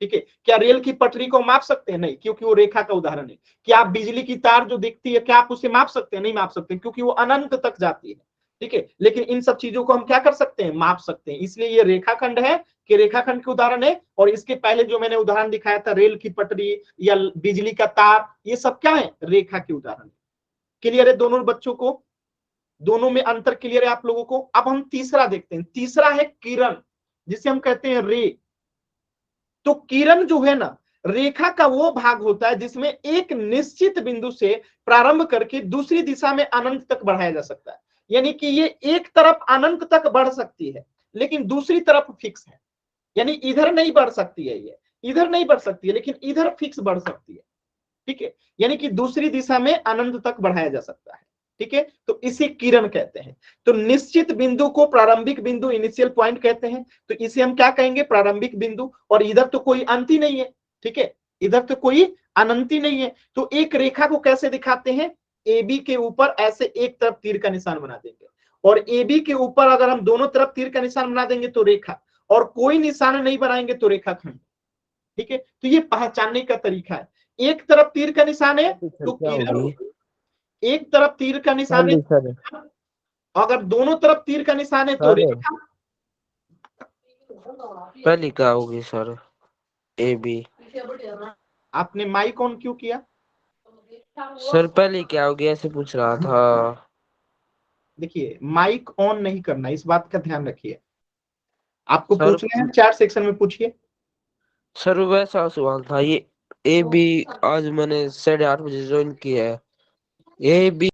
Speaker 1: ठीक है, क्या रेल की पटरी को माप सकते हैं, नहीं, क्योंकि वो रेखा का उदाहरण है। क्या आप बिजली की तार जो दिखती है क्या आप उसे माप सकते हैं, नहीं माप सकते, क्योंकि वो अनंत तक जाती है। ठीक है, लेकिन इन सब चीजों को हम क्या कर सकते हैं, माप सकते हैं, इसलिए ये रेखाखंड है कि रेखाखंड के उदाहरण है। और इसके पहले जो मैंने उदाहरण दिखाया था रेल की पटरी या बिजली का तार, ये सब क्या है, रेखा के उदाहरण। क्लियर है दोनों बच्चों को, दोनों में अंतर क्लियर है आप लोगों को। अब हम तीसरा देखते हैं, तीसरा है किरण, जिसे हम कहते हैं रे। तो किरण जो है ना रेखा का वो भाग होता है जिसमें एक निश्चित बिंदु से प्रारंभ करके दूसरी दिशा में अनंत तक बढ़ाया जा सकता है, यानी कि ये एक तरफ अनंत तक बढ़ सकती है लेकिन दूसरी तरफ फिक्स है, यानी इधर नहीं बढ़ सकती है, ये इधर नहीं बढ़ सकती है लेकिन इधर फिक्स बढ़ सकती है। ठीक है, यानी कि दूसरी दिशा में अनंत तक बढ़ाया जा सकता है। ठीक है, तो इसे किरण कहते हैं। तो निश्चित बिंदु को प्रारंभिक बिंदु इनिशियल पॉइंट कहते हैं, तो इसे हम क्या कहेंगे, प्रारंभिक बिंदु। और इधर तो कोई अंत ही नहीं है, ठीक है, इधर तो कोई अनंत ही नहीं है, तो एक रेखा को कैसे दिखाते हैं, ए बी के ऊपर ऐसे एक तरफ तीर का निशान बना देंगे, और ए बी के ऊपर अगर हम दोनों तरफ तीर का निशान बना देंगे तो रेखा, और कोई निशान नहीं बनाएंगे तो रेखाखंड। ठीक है, तो ये पहचानने का तरीका है, एक तरफ तीर का निशान है तो
Speaker 3: क्या
Speaker 1: किरण,
Speaker 3: होगी
Speaker 1: एक तरफ तीर का निशान है,
Speaker 3: सर?
Speaker 1: अगर दोनों तरफ तीर का निशान है तो
Speaker 3: सर
Speaker 1: रेखा।
Speaker 3: पहली क्या होगी सर? A B.
Speaker 1: आपने माइक ऑन क्यों किया?
Speaker 3: सर पहली क्या होगी ऐसे पूछ रहा था।
Speaker 1: देखिए माइक ऑन नहीं करना, इस बात का ध्यान रखिए, आपको
Speaker 3: सर
Speaker 1: पूछना है चैट सेक्शन में पूछिए।
Speaker 3: सर वैसा सवाल था ये, ए बी आज मैंने 8:30 बजे ज्वाइन किया है, ए बी।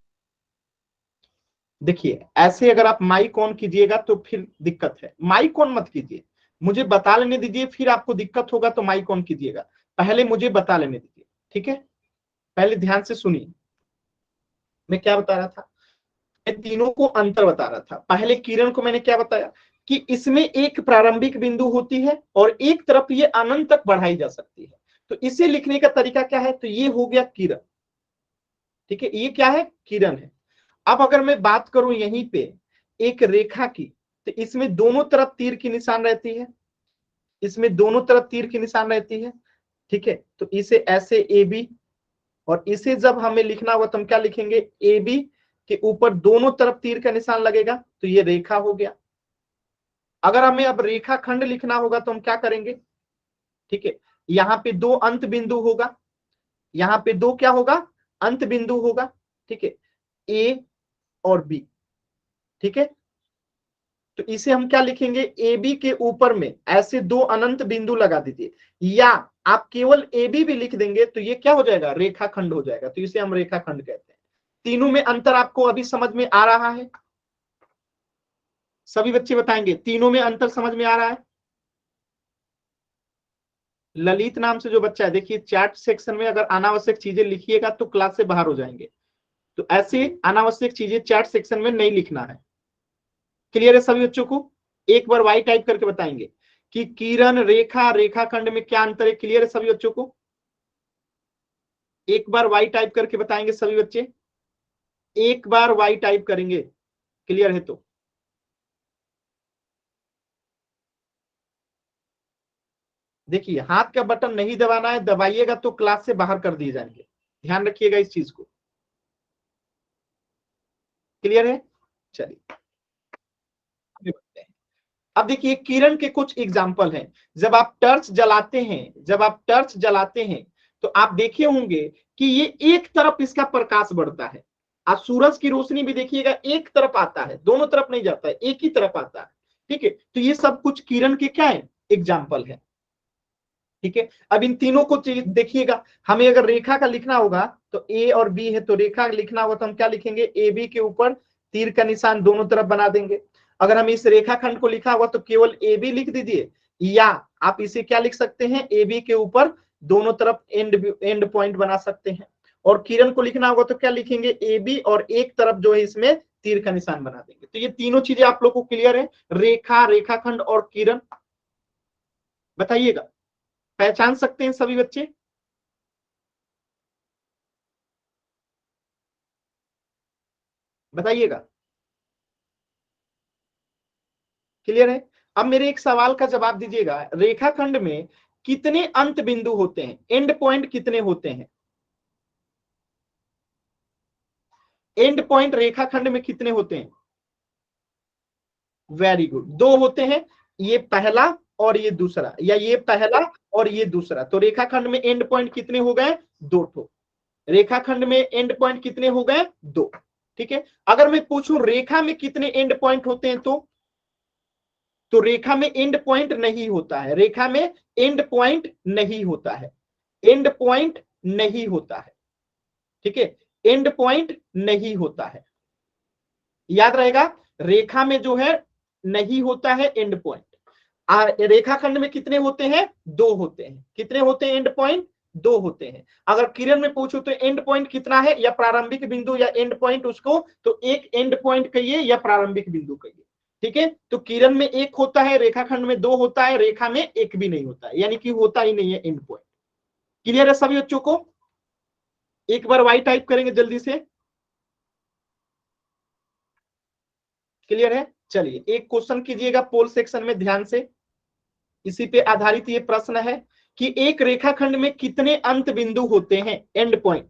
Speaker 1: देखिए ऐसे अगर आप माइक ऑन कीजिएगा तो फिर दिक्कत है, माइक ऑन मत कीजिए, मुझे बता लेने दीजिए, फिर आपको दिक्कत होगा तो माइक ऑन कीजिएगा, पहले मुझे बता लेने दीजिए। ठीक है, पहले ध्यान से सुनिए, मैं क्या बता रहा था, मैं तीनों को अंतर बता रहा था। पहले किरण को मैंने क्या बताया कि इसमें एक प्रारंभिक बिंदु होती है और एक तरफ ये अनंत तक बढ़ाई जा सकती है, तो इसे लिखने का तरीका क्या है, तो ये हो गया किरण। ठीक है, ये क्या है, किरण है। अब अगर मैं बात करूं यहीं पे एक रेखा की, तो इसमें दोनों तरफ तीर की निशान रहती है, इसमें दोनों तरफ तीर की निशान रहती है। ठीक है, तो इसे ऐसे ए बी, और इसे जब हमें लिखना होगा तो हम क्या लिखेंगे, ए बी के ऊपर दोनों तरफ तीर का निशान लगेगा तो ये रेखा हो गया। अगर हमें अब रेखा खंड लिखना होगा तो हम क्या करेंगे, ठीक है, यहाँ पे दो अंत बिंदु होगा, यहाँ पे दो क्या होगा, अंत बिंदु होगा। ठीक है, ए और बी। ठीक है, तो इसे हम क्या लिखेंगे, ए बी के ऊपर में ऐसे दो अनंत बिंदु लगा दीजिए, या आप केवल ए बी भी लिख देंगे तो ये क्या हो जाएगा, रेखाखंड हो जाएगा, तो इसे हम रेखाखंड कहते हैं। तीनों में अंतर आपको अभी समझ में आ रहा है, सभी बच्चे बताएंगे तीनों में अंतर समझ में आ रहा है। ललित नाम से जो बच्चा है, देखिए चैट सेक्शन में अगर अनावश्यक चीजें लिखिएगा तो क्लास से बाहर हो जाएंगे, तो ऐसे अनावश्यक चीजें चैट सेक्शन में नहीं लिखना है। क्लियर है सभी बच्चों को? एक बार वाई टाइप करके बताएंगे कि किरण, रेखा, रेखाखंड में क्या अंतर है? क्लियर है सभी बच्चों को? एक बार वाई टाइप करके बताएंगे सभी बच्चे, एक बार वाई टाइप करेंगे, क्लियर है तो। देखिए हाथ का बटन नहीं दबाना है, दबाइएगा तो क्लास से बाहर कर दिए जाएंगे, ध्यान रखिएगा इस चीज को। क्लियर है? चलिए अब देखिए किरण के कुछ एग्जाम्पल हैं। जब आप टर्च जलाते हैं, जब आप टर्च जलाते हैं तो आप देखे होंगे कि ये एक तरफ इसका प्रकाश बढ़ता है। आप सूरज की रोशनी भी देखिएगा एक तरफ आता है, दोनों तरफ नहीं जाता है, एक ही तरफ आता है। ठीक है, तो ये सब कुछ किरण के क्या है? एग्जाम्पल है। ठीक है, अब इन तीनों को देखिएगा, हमें अगर रेखा का लिखना होगा तो ए और बी है, तो रेखा लिखना होगा तो हम क्या लिखेंगे? ए बी के ऊपर तीर का निशान दोनों तरफ बना देंगे। अगर हम इस रेखाखंड को लिखा होगा तो केवल ए बी लिख दीजिए, या आप इसे क्या लिख सकते हैं? ए बी के ऊपर दोनों तरफ एंड पॉइंट बना सकते हैं। और किरण को लिखना होगा तो क्या लिखेंगे? ए बी और एक तरफ जो है इसमें तीर का निशान बना देंगे। तो ये तीनों चीजें आप लोग को क्लियर है? रेखा, रेखाखंड और किरण, बताइएगा, पहचान सकते हैं सभी बच्चे? बताइएगा, क्लियर है? अब मेरे एक सवाल का जवाब दीजिएगा, रेखाखंड में कितने अंत बिंदु होते हैं? एंड पॉइंट कितने होते हैं? एंड पॉइंट रेखाखंड में कितने होते हैं? वेरी गुड, दो होते हैं, ये पहला और ये दूसरा, या ये पहला और ये दूसरा। तो रेखाखंड में एंड पॉइंट कितने हो गए? दो ठो। रेखाखंड में एंड पॉइंट कितने हो गए? दो। ठीक है, अगर मैं पूछूं रेखा में कितने एंड पॉइंट होते हैं तो रेखा में एंड पॉइंट नहीं होता है, रेखा में एंड पॉइंट नहीं होता है, एंड पॉइंट नहीं होता है। ठीक है, एंड पॉइंट नहीं होता है, याद रहेगा, रेखा में जो है नहीं होता है एंड पॉइंट। रेखाखंड में कितने होते हैं? दो होते हैं। कितने होते हैं एंड पॉइंट? दो होते हैं। अगर किरण में पूछो तो एंड पॉइंट कितना है, या प्रारंभिक बिंदु या एंड पॉइंट, उसको तो एक एंड पॉइंट कहिए या प्रारंभिक बिंदु कहिए। ठीक है, तो किरण में एक होता है, रेखाखंड में दो होता है, रेखा में एक भी नहीं होता है, यानी कि होता ही नहीं है एंड पॉइंट। क्लियर है सभी बच्चों को? एक बार वाई टाइप करेंगे जल्दी से, क्लियर है? चलिए एक क्वेश्चन कीजिएगा पोल सेक्शन में ध्यान से, इसी पे आधारित ये प्रश्न है कि एक रेखाखंड में कितने अंत बिंदु होते हैं? एंड पॉइंट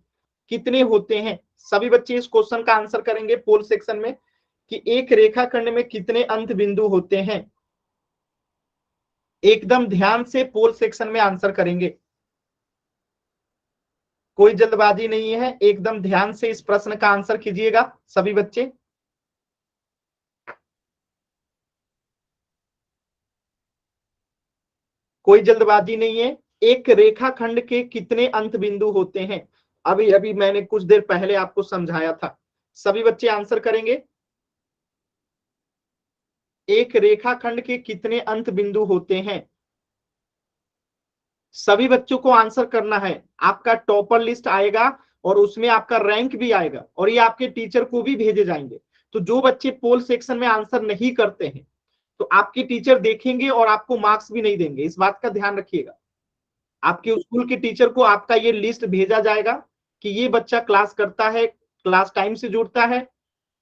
Speaker 1: कितने होते हैं? सभी बच्चे इस क्वेश्चन का आंसर करेंगे पोल सेक्शन में कि एक रेखाखंड में कितने अंत बिंदु होते हैं। एकदम ध्यान से पोल सेक्शन में आंसर करेंगे, कोई जल्दबाजी नहीं है, एकदम ध्यान से इस प्रश्न का आंसर कीजिएगा सभी बच्चे। कोई जल्दबाजी नहीं है। एक रेखाखंड के कितने अंत बिंदु होते हैं? अभी अभी मैंने कुछ देर पहले आपको समझाया था, सभी बच्चे आंसर करेंगे। एक रेखाखंड के कितने अंत बिंदु होते हैं? सभी बच्चों को आंसर करना है। आपका टॉपर लिस्ट आएगा और उसमें आपका रैंक भी आएगा और ये आपके टीचर को भी भेजे जाएंगे। तो जो बच्चे पोल सेक्शन में आंसर नहीं करते हैं तो आपके टीचर देखेंगे और आपको मार्क्स भी नहीं देंगे, इस बात का ध्यान रखिएगा। आपके स्कूल के टीचर को आपका ये लिस्ट भेजा जाएगा कि ये बच्चा क्लास करता है, क्लास टाइम से जुड़ता है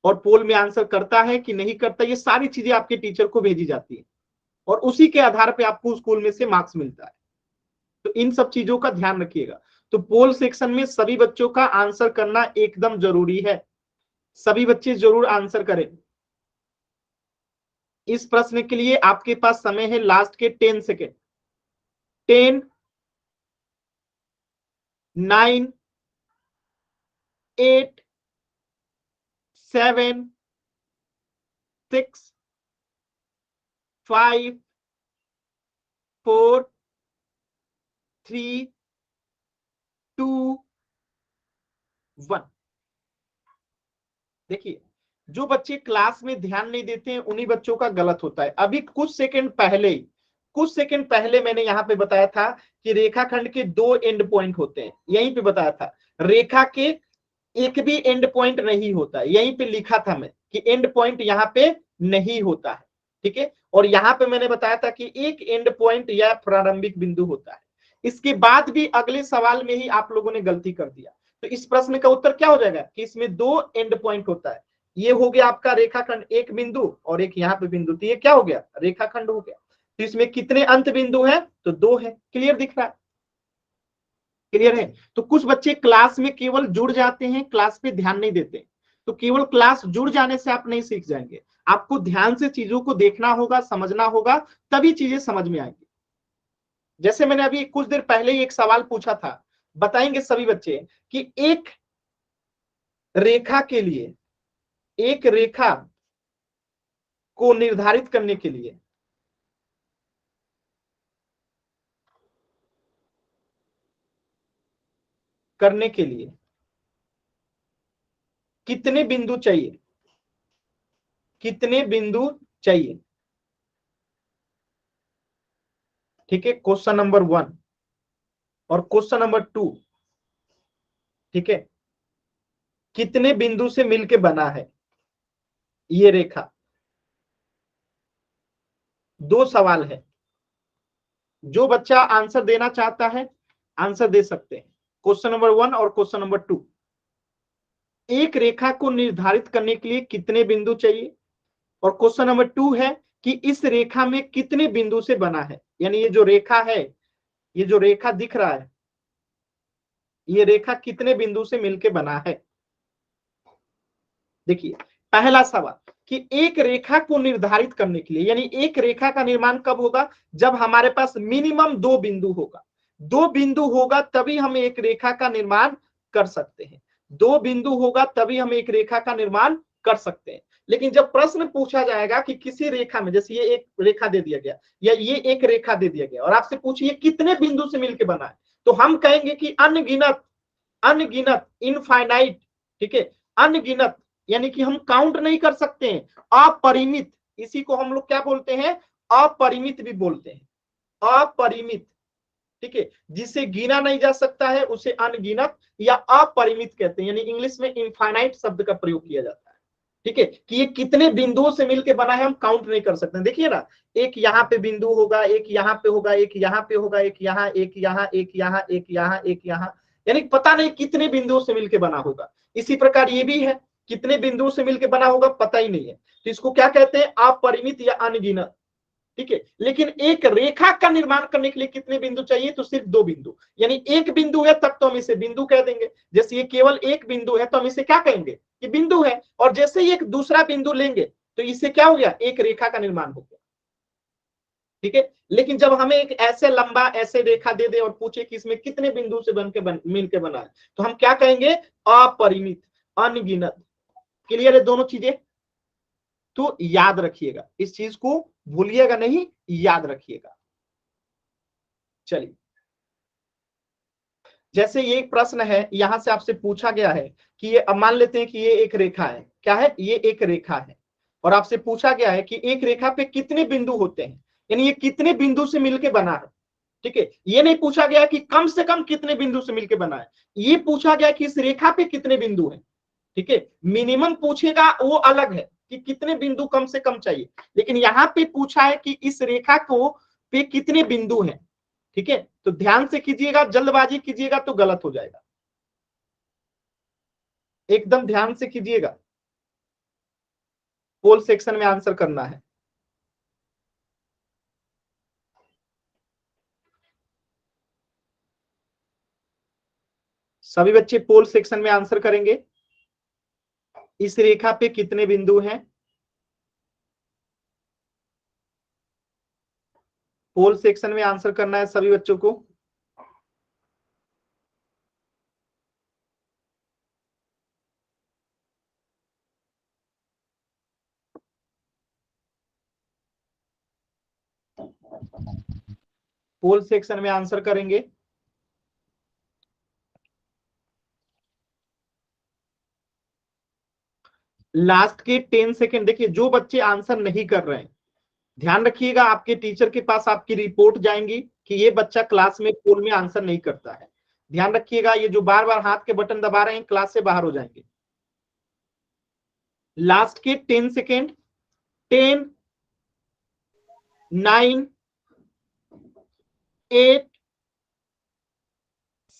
Speaker 1: और पोल में आंसर करता है कि नहीं करता, ये सारी चीजें आपके टीचर को भेजी जाती है और उसी के आधार पर आपको स्कूल में से मार्क्स मिलता है। तो इन सब चीजों का ध्यान रखिएगा। तो पोल सेक्शन में सभी बच्चों का आंसर करना एकदम जरूरी है, सभी बच्चे जरूर आंसर करें। इस प्रश्न के लिए आपके पास समय है लास्ट के 10 सेकेंड। 10, 9, 8, 7, 6, 5, 4, 3, 2, 1। देखिए जो बच्चे क्लास में ध्यान नहीं देते हैं उन्हीं बच्चों का गलत होता है। अभी कुछ सेकंड पहले मैंने यहाँ पे बताया था कि रेखाखंड के दो एंड पॉइंट होते हैं, यहीं पे बताया था। रेखा के एक भी एंड पॉइंट नहीं होता है, यहीं पे लिखा था मैं कि एंड पॉइंट यहाँ पे नहीं होता है। ठीक है। और यहाँ पे मैंने बताया था कि एक एंड पॉइंट या प्रारंभिक बिंदु होता है। इसके बाद भी अगले सवाल में ही आप लोगों ने गलती कर दिया। तो इस प्रश्न का उत्तर क्या हो जाएगा कि इसमें दो एंड पॉइंट होता है। ये हो गया आपका रेखाखंड, एक बिंदु और एक यहाँ पे बिंदु, तो ये क्या हो गया, रेखाखंड हो गया। तो इसमें कितने अंत बिंदु हैं, तो दो है। क्लियर दिख रहा है, क्लियर है। तो कुछ बच्चे क्लास में केवल जुड़ जाते हैं, क्लास पे ध्यान नहीं देते। तो केवल क्लास जुड़ जाने से आप नहीं सीख जाएंगे, आपको ध्यान से चीजों को देखना होगा, समझना होगा, तभी चीजें समझ में आएंगी। जैसे मैंने अभी कुछ देर पहले ही एक सवाल पूछा था, बताएंगे सभी बच्चे कि एक रेखा के लिए, एक रेखा को निर्धारित करने के लिए कितने बिंदु चाहिए, कितने बिंदु चाहिए। ठीक है, क्वेश्चन नंबर 1 और क्वेश्चन नंबर 2। ठीक है, कितने बिंदु से मिलके बना है ये रेखा। दो सवाल है, जो बच्चा आंसर देना चाहता है आंसर दे सकते हैं। क्वेश्चन नंबर 1 और क्वेश्चन नंबर 2, एक रेखा को निर्धारित करने के लिए कितने बिंदु चाहिए, और क्वेश्चन नंबर 2 है कि इस रेखा में कितने बिंदु से बना है। यानी ये जो रेखा है, ये जो रेखा दिख रहा है, ये रेखा कितने बिंदु से मिलके बना है। देखिए पहला सवाल कि एक रेखा को निर्धारित करने के लिए, यानी एक रेखा का निर्माण कब होगा, जब हमारे पास मिनिमम दो बिंदु होगा। दो बिंदु होगा तभी हम एक रेखा का निर्माण कर सकते हैं। दो बिंदु होगा तभी हम एक रेखा का निर्माण कर सकते हैं। लेकिन जब प्रश्न पूछा जाएगा कि किसी रेखा में, जैसे ये एक रेखा दे दिया गया या ये एक रेखा दे दिया गया और आपसे पूछिए कितने बिंदु से मिलकर बना है, तो हम कहेंगे कि अनगिनत, अनगिनत, इनफाइनाइट। ठीक है, अनगिनत यानी कि हम काउंट नहीं कर सकते हैं, अपरिमित। इसी को हम लोग क्या बोलते हैं, अपरिमित भी बोलते हैं, अपरिमित। ठीक है, जिसे गिना नहीं जा सकता है उसे अनगिनत या अपरिमित कहते हैं, यानी इंग्लिश में इनफाइनाइट शब्द का प्रयोग किया जाता है। ठीक है, कि ये कितने बिंदुओं से मिलकर बना है हम काउंट नहीं कर सकते। देखिए ना, एक यहाँ पे बिंदु होगा, एक यहाँ पे होगा, एक यहाँ पे होगा, एक यहाँ, एक यहाँ, एक यहाँ, एक यहाँ, एक यहाँ, यानी पता नहीं कितने बिंदुओं से मिलकर बना होगा। इसी प्रकार ये भी है, कितने बिंदुओं से मिलकर बना होगा पता ही नहीं है, तो इसको क्या कहते हैं, अपरिमित या अनगिनत। ठीक है, लेकिन एक रेखा का निर्माण करने के लिए कितने बिंदु चाहिए, तो सिर्फ दो बिंदु। यानी एक बिंदु है तब तो हम इसे बिंदु कह देंगे। जैसे ये केवल एक बिंदु है तो हम इसे क्या कहेंगे, कि बिंदु है। और जैसे ही एक दूसरा बिंदु लेंगे तो इससे क्या हो गया, एक रेखा का निर्माण हो गया। ठीक है, लेकिन जब हमें एक ऐसे लंबा ऐसे रेखा दे दे और पूछे कि इसमें कितने बिंदु से मिलकर बना है, तो हम क्या कहेंगे, अपरिमित, अनगिनत। क्लियर है दोनों चीजें। तो याद रखिएगा इस चीज को, भूलिएगा नहीं, याद रखिएगा। चलिए, जैसे ये एक प्रश्न है, यहां से आपसे पूछा गया है कि ये, अब मान लेते हैं कि ये एक रेखा है, क्या है, ये एक रेखा है, और आपसे पूछा गया है कि एक रेखा पे कितने बिंदु होते हैं, यानी ये कितने बिंदु से मिलकर बना है। ठीक है, ये नहीं पूछा गया कि कम से कम कितने बिंदु से मिलकर बना है, ये पूछा गया कि इस रेखा पे कितने बिंदु हैं। ठीक है, मिनिमम पूछेगा वो अलग है कि कितने बिंदु कम से कम चाहिए, लेकिन यहाँ पे पूछा है कि इस रेखा को पे कितने बिंदु हैं। ठीक है, तो ध्यान से कीजिएगा, जल्दबाजी कीजिएगा तो गलत हो जाएगा, एकदम ध्यान से कीजिएगा। पोल सेक्शन में आंसर करना है। सभी बच्चे पोल सेक्शन में आंसर करेंगे, इस रेखा पे कितने बिंदु हैं। पोल सेक्शन में आंसर करना है सभी बच्चों को। पोल सेक्शन में आंसर करेंगे। लास्ट के 10 सेकेंड, देखिए जो बच्चे आंसर नहीं कर रहे हैं ध्यान रखिएगा, आपके टीचर के पास आपकी रिपोर्ट जाएंगी कि ये बच्चा क्लास में पोल में आंसर नहीं करता है। ध्यान रखिएगा, ये जो बार बार हाथ के बटन दबा रहे हैं क्लास से बाहर हो जाएंगे। लास्ट के 10 सेकेंड, 10, 9 8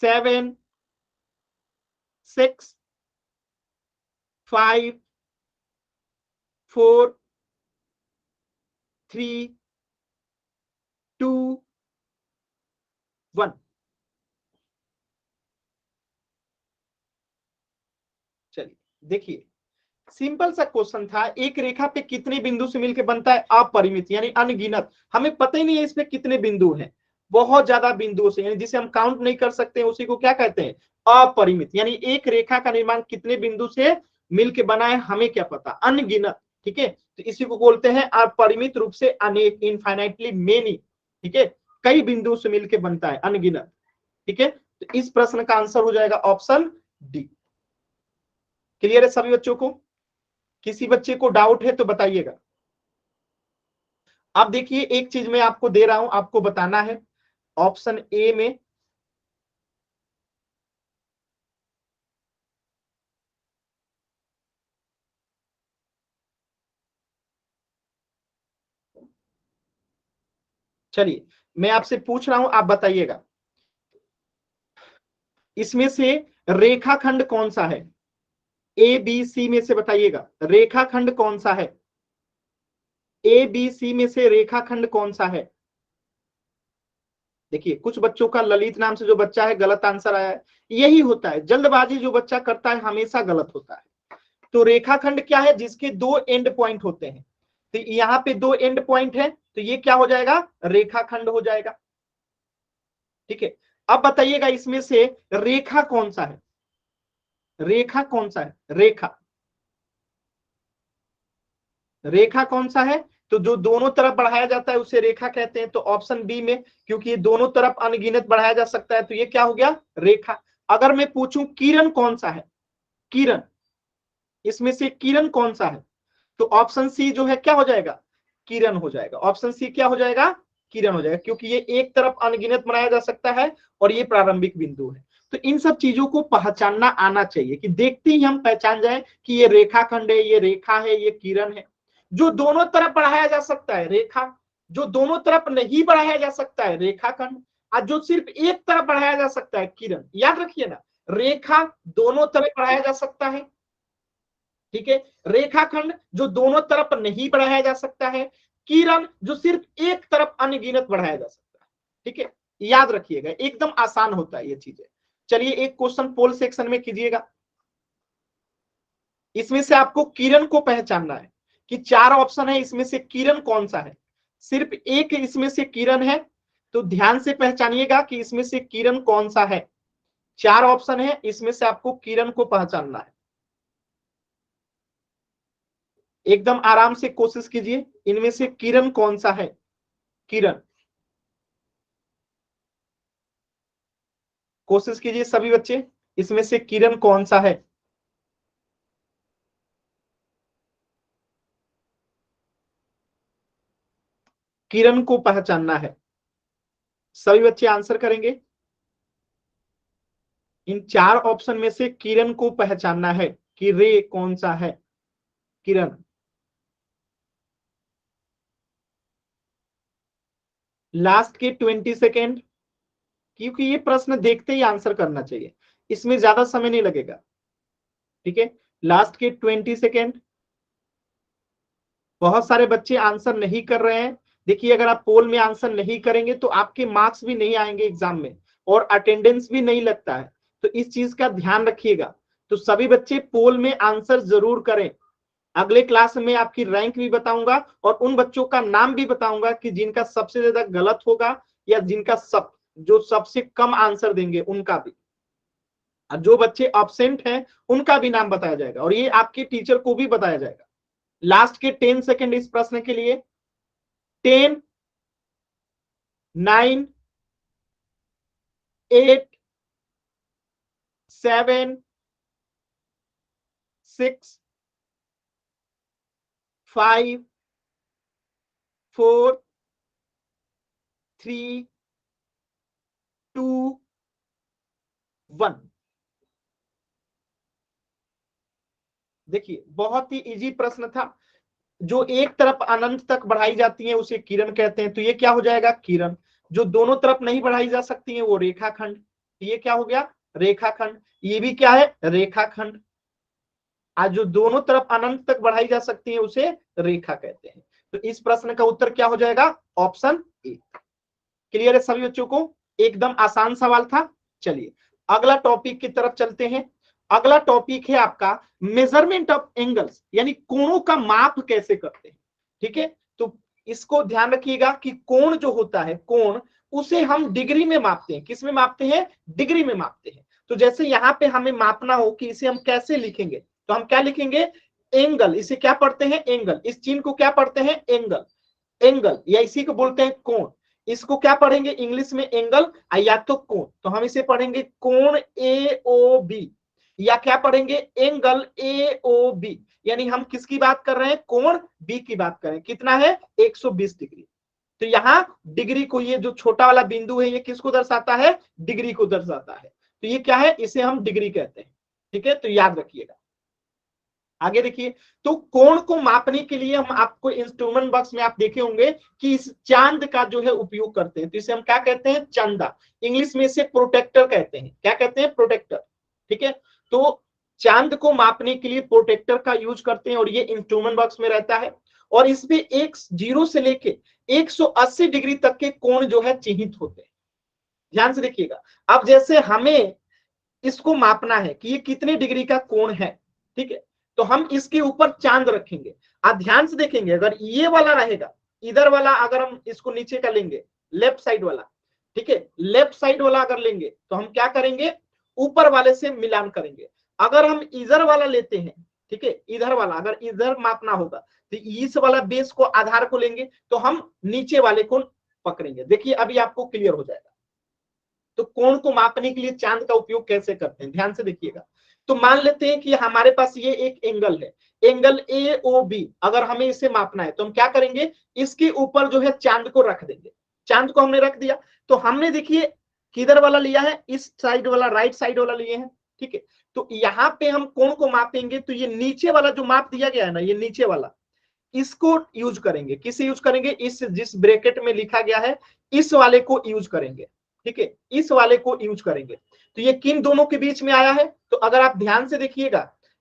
Speaker 1: 7 6 5 4 3 2 1। चलिए देखिए, सिंपल सा क्वेश्चन था, एक रेखा पे कितने बिंदु से मिलकर बनता है अपरिमित यानी अनगिनत। हमें पता ही नहीं है इसमें कितने बिंदु हैं, बहुत ज्यादा बिंदुओं से, यानी जिसे हम काउंट नहीं कर सकते उसी को क्या कहते हैं, अपरिमित। यानी एक रेखा का निर्माण कितने बिंदु से मिलकर बना है हमें क्या पता, अनगिनत। ठीक है, तो इसी को बोलते हैं अपरिमित रूप से अनेक, इनफाइनाइटली मेनी। ठीक है, कई बिंदुओं से मिलकर बनता है, अनगिनत। ठीक है, तो इस प्रश्न का आंसर हो जाएगा ऑप्शन डी। क्लियर है सभी बच्चों को? किसी बच्चे को डाउट है तो बताइएगा। अब देखिए, एक चीज मैं आपको दे रहा हूं, आपको बताना है। ऑप्शन ए में चलिए मैं आपसे पूछ रहा हूं, आप बताइएगा, इसमें से रेखाखंड कौन सा है? ए बी सी में से बताइएगा, रेखाखंड कौन सा है? ए बी सी में से रेखाखंड कौन सा है? देखिए, कुछ बच्चों का ललित नाम से जो बच्चा है गलत आंसर आया है। यही होता है, जल्दबाजी जो बच्चा करता है हमेशा गलत होता है। तो रेखाखंड क्या है? जिसके दो एंड पॉइंट होते हैं। तो यहाँ पे दो एंड पॉइंट है, तो ये क्या हो जाएगा, रेखाखंड हो जाएगा। ठीक है, अब बताइएगा इसमें से रेखा कौन सा है? रेखा कौन सा है? रेखा, रेखा कौन सा है? तो जो दोनों तरफ बढ़ाया जाता है उसे रेखा कहते हैं। तो ऑप्शन बी में, क्योंकि ये दोनों तरफ अनगिनत बढ़ाया जा सकता है, तो ये क्या हो गया, रेखा। अगर मैं पूछूं किरण कौन सा है, किरण, इसमें से किरण कौन सा है, तो ऑप्शन सी जो है क्या हो जाएगा, किरण हो जाएगा। ऑप्शन सी क्या हो जाएगा, किरण हो जाएगा, क्योंकि ये एक तरफ अनगिनत बनाया जा सकता है और ये प्रारंभिक बिंदु है। तो इन सब चीजों को पहचानना आना चाहिए कि देखते ही हम पहचान जाए कि ये रेखाखंड है, ये रेखा है, ये किरण है। जो दोनों तरफ बढ़ाया जा सकता है रेखा, जो दोनों तरफ नहीं बढ़ाया जा सकता है रेखाखंड, और जो सिर्फ एक तरफ बढ़ाया जा सकता है किरण। याद रखिए ना, रेखा दोनों तरफ बढ़ाया जा सकता है, ठीक है, रेखाखंड जो दोनों तरफ नहीं बढ़ाया जा सकता है, किरण जो सिर्फ एक तरफ अनगिनत बढ़ाया जा सकता है। ठीक है, याद रखिएगा, एकदम आसान होता है ये चीजें। चलिए एक क्वेश्चन पोल सेक्शन में कीजिएगा, इसमें से आपको किरण को पहचानना है कि चार ऑप्शन है, इसमें से किरण कौन सा है। सिर्फ एक इसमें से किरण है, तो ध्यान से पहचानिएगा कि इसमें से किरण कौन सा है। चार ऑप्शन है, इसमें से आपको किरण को पहचानना है। एकदम आराम से कोशिश कीजिए, इनमें से किरण कौन सा है, किरण, कोशिश कीजिए सभी बच्चे, इसमें से किरण कौन सा है। किरण को पहचानना है, सभी बच्चे आंसर करेंगे। इन चार ऑप्शन में से किरण को पहचानना है कि रे कौन सा है, किरण। लास्ट के 20 सेकेंड, क्योंकि ये प्रश्न देखते ही आंसर करना चाहिए, इसमें ज्यादा समय नहीं लगेगा। ठीक है, लास्ट के 20 सेकेंड। बहुत सारे बच्चे आंसर नहीं कर रहे हैं। देखिए, अगर आप पोल में आंसर नहीं करेंगे तो आपके मार्क्स भी नहीं आएंगे एग्जाम में, और अटेंडेंस भी नहीं लगता है। तो इस चीज का ध्यान रखिएगा। तो सभी बच्चे पोल में आंसर जरूर करें। अगले क्लास में आपकी रैंक भी बताऊंगा और उन बच्चों का नाम भी बताऊंगा कि जिनका सबसे ज्यादा गलत होगा या जिनका जो सबसे कम आंसर देंगे उनका भी, और जो बच्चे अब्सेंट हैं उनका भी नाम बताया जाएगा, और ये आपके टीचर को भी बताया जाएगा। लास्ट के 10 सेकेंड इस प्रश्न के लिए। 10 9 8 7 6 5 4 3 2 1। देखिए, बहुत ही इजी प्रश्न था। जो एक तरफ अनंत तक बढ़ाई जाती है उसे किरण कहते हैं, तो ये क्या हो जाएगा, किरण। जो दोनों तरफ नहीं बढ़ाई जा सकती है वो रेखाखंड, ये क्या हो गया, रेखाखंड। ये भी क्या है, रेखाखंड। आज जो दोनों तरफ अनंत तक बढ़ाई जा सकती है उसे रेखा कहते हैं। तो इस प्रश्न का उत्तर क्या हो जाएगा, ऑप्शन ए। क्लियर है सभी बच्चों को, एकदम आसान सवाल था। चलिए अगला टॉपिक की तरफ चलते हैं। अगला टॉपिक है आपका मेजरमेंट ऑफ एंगल्स, यानी कोणों का माप कैसे करते हैं। ठीक है, तो इसको ध्यान रखिएगा कि कोण जो होता है, कोण उसे हम डिग्री में मापते हैं। किस में मापते हैं, डिग्री में मापते हैं। तो जैसे यहाँ पे हमें मापना हो कि इसे हम कैसे लिखेंगे, तो हम क्या लिखेंगे, एंगल। इसे क्या पढ़ते हैं, एंगल। इस चिन्ह को क्या पढ़ते हैं, एंगल। एंगल या इसी को बोलते हैं कोण। इसको क्या पढ़ेंगे इंग्लिश में, एंगल या तो कोण। तो हम इसे पढ़ेंगे कोण ए ओ बी, या क्या पढ़ेंगे, एंगल ए ओ बी। यानी हम किसकी बात कर रहे हैं, कोण बी की बात कर रहे हैं। कितना है, 120 डिग्री। तो यहाँ डिग्री को, ये जो छोटा वाला बिंदु है ये किसको दर्शाता है, डिग्री को दर्शाता है। तो ये क्या है, इसे हम डिग्री कहते हैं। ठीक है, तो याद रखिएगा। आगे देखिए, तो कोण को मापने के लिए हम आपको इंस्ट्रूमेंट बॉक्स में आप देखे होंगे कि इस चांद का जो है उपयोग करते हैं। तो इसे हम क्या कहते हैं, चंदा। इंग्लिश में इसे प्रोटेक्टर कहते हैं। क्या कहते हैं, प्रोटेक्टर। ठीक है, तो चांद को मापने के लिए प्रोटेक्टर का यूज करते हैं और ये इंस्ट्रूमेंट बॉक्स में रहता है। और इसमें एक 0 से लेके 180 डिग्री तक के कोण जो है चिन्हित होते हैं। ध्यान से देखिएगा। अब जैसे हमें इसको मापना है कि ये कितने डिग्री का कोण है, ठीक है, तो हम इसके ऊपर चांद रखेंगे। आप ध्यान से देखेंगे, अगर ये वाला रहेगा, इधर वाला अगर हम इसको नीचे का लेंगे, लेफ्ट साइड वाला, ठीक है, लेफ्ट साइड वाला अगर लेंगे तो हम क्या करेंगे, ऊपर वाले से मिलान करेंगे। अगर हम इधर वाला लेते हैं, ठीक है, इधर वाला अगर इधर मापना होगा तो इस वाला बेस को, आधार को लेंगे, तो हम नीचे वाले को पकड़ेंगे। देखिए अभी आपको क्लियर हो जाएगा। तो कोण को मापने के लिए चांद का उपयोग कैसे करते हैं, ध्यान से देखिएगा। तो मान लेते हैं कि हमारे पास ये एक एंगल है, एंगल ए ओ बी। अगर हमें इसे मापना है तो हम क्या करेंगे, इसके ऊपर जो है चांद को रख देंगे। चांद को हमने रख दिया, तो हमने देखिए किधर वाला लिया है, इस साइड वाला, राइट साइड वाला लिए हैं। ठीक है, तो यहाँ पे हम कोण को मापेंगे तो ये नीचे वाला जो माप दिया गया है ना, ये नीचे वाला, इसको यूज करेंगे। किसे यूज करेंगे, इस जिस ब्रैकेट में लिखा गया है इस वाले को यूज करेंगे। ठीक है, इस वाले को यूज करेंगे। तो ये किन दोनों के बीच में आया है, तो अगर आप ध्यान से देखिएगा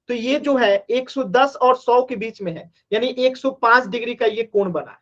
Speaker 1: तो ये जो है 110 और 100 के बीच में है, यानी 105 डिग्री का ये कोण बना है।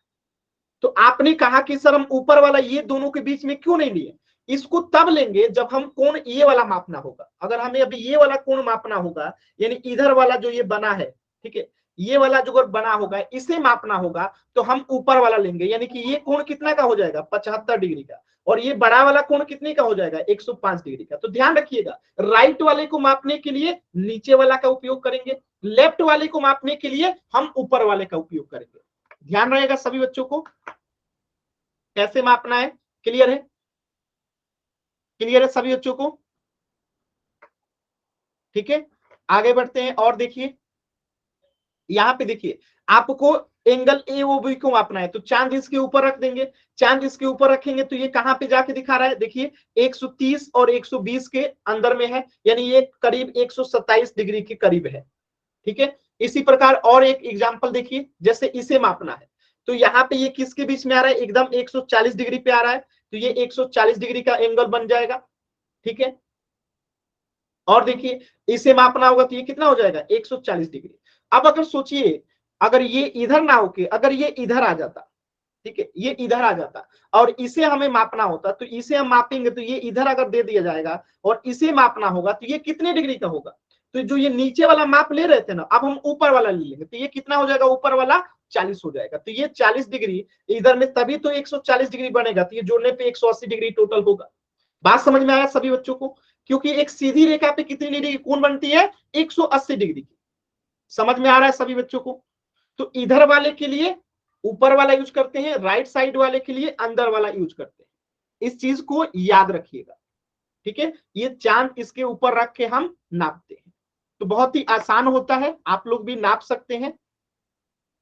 Speaker 1: तो आपने कहा कि सर हम ऊपर वाला ये दोनों के बीच में क्यों नहीं लिए, इसको तब लेंगे जब हम कोण ये वाला मापना होगा। अगर हमें अभी ये वाला कोण मापना होगा, यानी इधर वाला जो ये बना है, ठीक है, ये वाला जो बना होगा इसे मापना होगा, तो हम ऊपर वाला लेंगे। यानी कि ये कोण कितना का हो जाएगा, 75 डिग्री का। और ये बड़ा वाला कोण कितने का हो जाएगा, 105 डिग्री का। तो ध्यान रखिएगा, राइट वाले को मापने के लिए नीचे वाला का उपयोग करेंगे, लेफ्ट वाले को मापने के लिए हम ऊपर वाले का उपयोग करेंगे। ध्यान रहेगा सभी बच्चों को, कैसे मापना है। क्लियर है, क्लियर है सभी बच्चों को। ठीक है, आगे बढ़ते हैं और देखिए यहां पे देखिए, आपको एंगल ए ओ बी को मापना है, तो चांद इसके ऊपर रख देंगे। चांद इसके ऊपर रखेंगे तो ये कहां पे जाके दिखा रहा है, देखिए 130 और 120 के अंदर में है, यानी ये करीब 127 डिग्री के करीब है। ठीक है, इसी प्रकार और एक एग्जांपल देखिए, जैसे इसे मापना है तो यहाँ पे ये किसके बीच में आ रहा है, एकदम 140 डिग्री पे आ रहा है, तो ये 140 डिग्री का एंगल बन जाएगा। ठीक है, और देखिए इसे मापना होगा तो ये कितना हो जाएगा, 140 डिग्री। अब अगर सोचिए, अगर ये इधर ना होके अगर ये इधर आ जाता, ठीक है, ये इधर आ जाता और इसे हमें मापना होता, तो इसे हम मापेंगे तो ये इधर अगर दे दिया जाएगा और इसे मापना होगा तो ये कितने डिग्री का होगा। तो जो ये नीचे वाला माप ले रहे थे ना, अब हम ऊपर वाला ले लेंगे, तो ये कितना हो जाएगा, ऊपर वाला 40 हो जाएगा। तो ये 40 डिग्री इधर में, तभी तो 140 डिग्री बनेगा, तो ये जोड़ने पे 180 डिग्री टोटल होगा। बात समझ में आया सभी बच्चों को, क्योंकि एक सीधी रेखा पे कितनी डिग्री की कोण बनती है, 180 डिग्री की। समझ में आ रहा है सभी बच्चों को। तो इधर वाले के लिए ऊपर वाला यूज करते हैं, राइट साइड वाले के लिए अंदर वाला यूज करते हैं। इस चीज को याद रखिएगा। ठीक है, ये चांद इसके ऊपर रख के हम नापते हैं, तो बहुत ही आसान होता है, आप लोग भी नाप सकते हैं।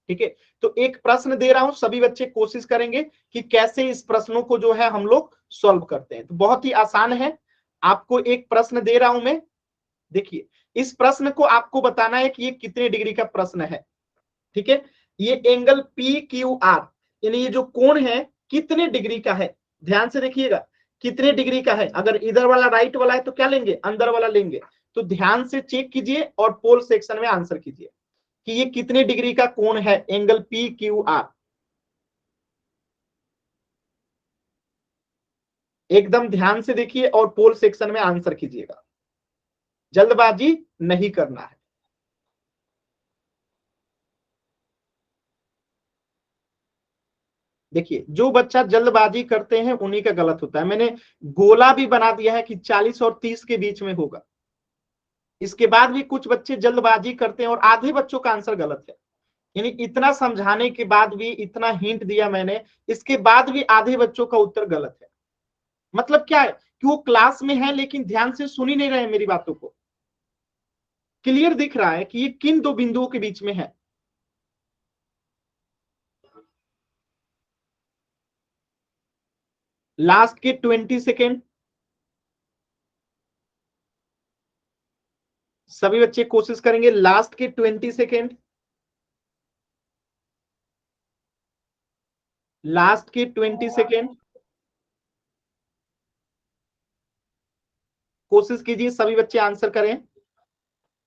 Speaker 1: ठीक है, तो एक प्रश्न दे रहा हूं, सभी बच्चे कोशिश करेंगे कि कैसे इस प्रश्नों को जो है हम लोग सॉल्व करते हैं। तो बहुत ही आसान है, आपको एक प्रश्न दे रहा हूं मैं, देखिए इस प्रश्न को आपको बताना है कि ये कितने डिग्री का प्रश्न है। ठीक है, ये एंगल पी क्यू आर, यानी ये जो कोण है कितने डिग्री का है, ध्यान से देखिएगा कितने डिग्री का है। अगर इधर वाला राइट वाला है तो क्या लेंगे, अंदर वाला लेंगे। तो ध्यान से चेक कीजिए और पोल सेक्शन में आंसर कीजिए कि ये कितने डिग्री का कोण है एंगल पी क्यू आर। एकदम ध्यान से देखिए और पोल सेक्शन में आंसर कीजिएगा, जल्दबाजी नहीं करना है। देखिए जो बच्चा जल्दबाजी करते हैं उन्हीं का गलत होता है। मैंने गोला भी बना दिया है कि 40 और 30 के बीच में होगा। इसके बाद भी कुछ बच्चे जल्दबाजी करते हैं और आधे बच्चों का आंसर गलत है। यानी इतना समझाने के बाद भी, इतना हिंट दिया मैंने, इसके बाद भी आधे बच्चों का उत्तर गलत है। मतलब क्या है कि वो क्लास में है लेकिन ध्यान से सुन ही नहीं रहे मेरी बातों को। क्लियर दिख रहा है कि ये किन दो बिंदुओं के बीच में है। लास्ट के 20 सेकेंड, सभी बच्चे कोशिश करेंगे। लास्ट के 20 सेकेंड, लास्ट के 20 सेकेंड कोशिश कीजिए, सभी बच्चे आंसर करें,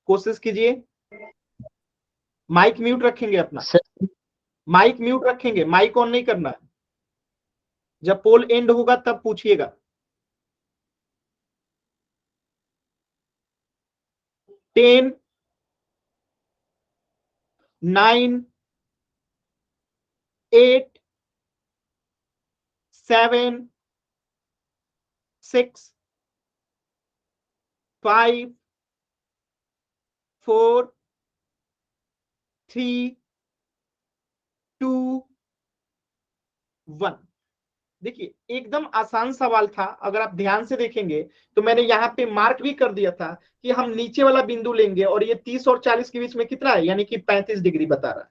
Speaker 1: कोशिश कीजिए। माइक म्यूट रखेंगे अपना,
Speaker 3: सर
Speaker 1: माइक म्यूट रखेंगे, माइक ऑन नहीं करना है। जब पोल एंड होगा तब पूछिएगा। 10, 9, 8, 7, 6, 5, 4, 3, 2, 1। देखिए एकदम आसान सवाल था। अगर आप ध्यान से देखेंगे तो मैंने यहाँ पे मार्क भी कर दिया था कि हम नीचे वाला बिंदु लेंगे और ये 30 और 40 के बीच में कितना है, यानी कि 35 डिग्री बता रहा है।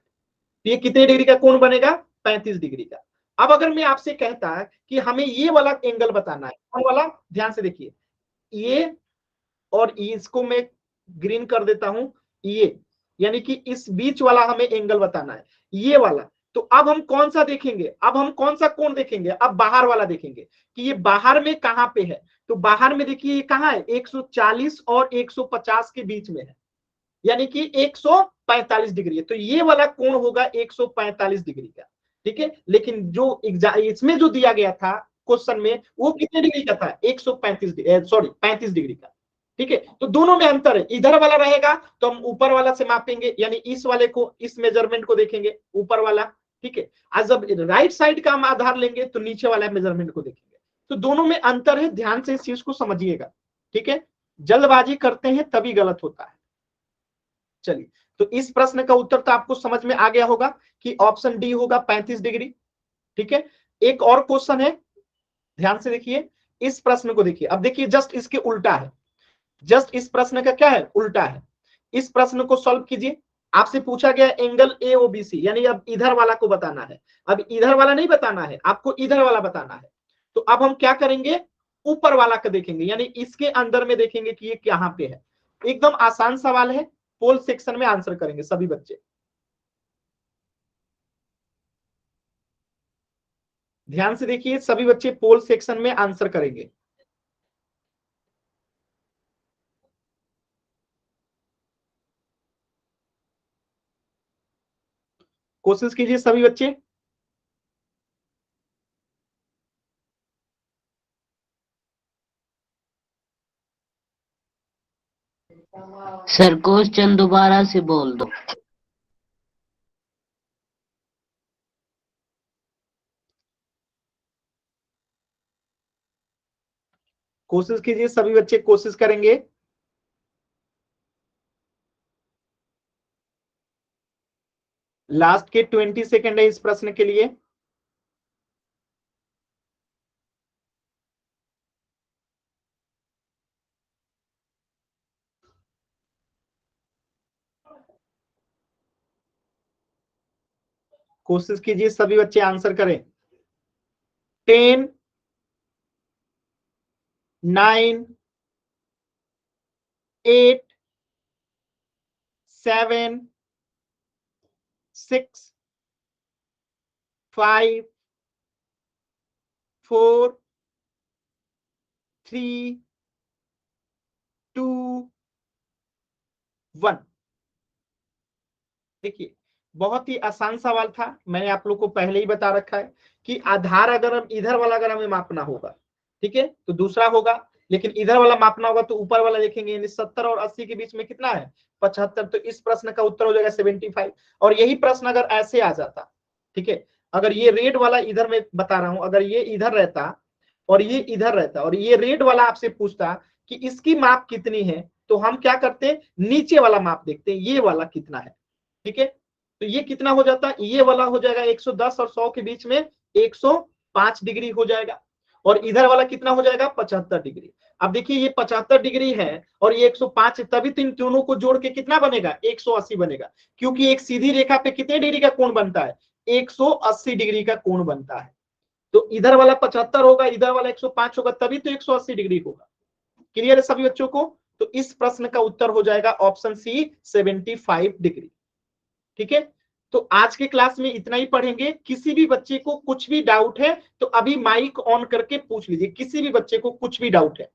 Speaker 1: तो ये कितने डिग्री का कोण बनेगा, 35 डिग्री का। अब अगर मैं आपसे कहता कि हमें ये वाला एंगल बताना है, कौन वाला, ध्यान से देखिए, ये और इसको मैं ग्रीन कर देता हूं, ये यानी कि इस बीच वाला हमें एंगल बताना है, ये वाला। तो अब हम कौन सा देखेंगे, अब हम कौन सा कोण देखेंगे, अब बाहर वाला देखेंगे कि ये बाहर में कहां पे है। तो बाहर में देखिए ये कहां है, 140 और 150 के बीच में है, यानी कि 145 डिग्री है। तो ये वाला कोण होगा 145 डिग्री का, ठीक है। लेकिन जो इसमें जो दिया गया था क्वेश्चन में, वो कितने डिग्री का था, 135, सॉरी 35 डिग्री का, ठीक है। तो दोनों में अंतर है। इधर वाला रहेगा तो हम ऊपर वाला से मापेंगे, यानी इस वाले को, इस मेजरमेंट को देखेंगे, ऊपर वाला, ठीक है। आज जब राइट साइड का हम आधार लेंगे तो नीचे वाला मेजरमेंट को देखेंगे। तो दोनों में अंतर है, ध्यान से इस चीज को समझिएगा, ठीक है। जल्दबाजी करते हैं तभी गलत होता है। चलिए, तो इस प्रश्न का उत्तर तो आपको समझ में आ गया होगा कि ऑप्शन डी होगा 35 डिग्री, ठीक है। एक और क्वेश्चन है, ध्यान से देखिए, इस प्रश्न को देखिए। अब देखिए जस्ट इसके उल्टा है, जस्ट इस प्रश्न का क्या है, उल्टा है। इस प्रश्न को सॉल्व कीजिए। आपसे पूछा गया एंगल एओबीसी, यानी अब इधर वाला को बताना है। अब इधर वाला नहीं बताना है आपको, इधर वाला बताना है। तो अब हम क्या करेंगे, ऊपर वाला का देखेंगे, यानी इसके अंदर में देखेंगे कि ये कहां पे है। एकदम आसान सवाल है, पोल सेक्शन में आंसर करेंगे सभी बच्चे। ध्यान से देखिए, सभी बच्चे पोल सेक्शन में आंसर करेंगे। कोशिश कीजिए सभी बच्चे।
Speaker 4: सर क्वेश्चन दोबारा से बोल दो।
Speaker 1: कोशिश कीजिए, सभी बच्चे कोशिश करेंगे। लास्ट के 20 सेकंड है इस प्रश्न के लिए। कोशिश कीजिए सभी बच्चे आंसर करें। 10, 9, 8, 7, 6, 5 4 3 2 1। देखिए बहुत ही आसान सवाल था, मैंने आप लोग को पहले ही बता रखा है कि आधार अगर हम इधर वाला अगर हमें मापना होगा, ठीक है, तो दूसरा होगा, लेकिन इधर वाला मापना होगा तो ऊपर वाला देखेंगे, यानी 70 और 80 के बीच में कितना है 75। तो इस प्रश्न का उत्तर हो जाएगा 75। और यही प्रश्न अगर ऐसे आ जाता, ठीक है, अगर ये रेड वाला इधर में बता रहा हूं, अगर ये इधर रहता और ये इधर रहता और ये रेड वाला आपसे पूछता कि इसकी माप कितनी है, तो हम क्या करते, नीचे वाला माप देखते हैं ये वाला कितना है, ठीक है। तो ये कितना हो जाता, ये वाला हो जाएगा 110 और 100 के बीच में 105 डिग्री हो जाएगा, और इधर वाला कितना हो जाएगा 75 डिग्री। अब देखिए ये 75 डिग्री है और ये 105 है, तभी तो इन दोनों को जोड़ के कितना बनेगा 180 बनेगा, क्योंकि एक सीधी रेखा पे कितने डिग्री का कोण बनता है 180 डिग्री का कोण बनता है। तो इधर वाला 75 होगा, इधर वाला 105 होगा, तभी तो 180 डिग्री होगा। क्लियर है सभी बच्चों को? तो इस प्रश्न का उत्तर हो जाएगा ऑप्शन सी 75 डिग्री। ठीक है, तो आज के क्लास में इतना ही पढ़ेंगे। किसी भी बच्चे को कुछ भी डाउट है तो अभी माइक ऑन करके पूछ लीजिए, किसी भी बच्चे को कुछ भी डाउट है।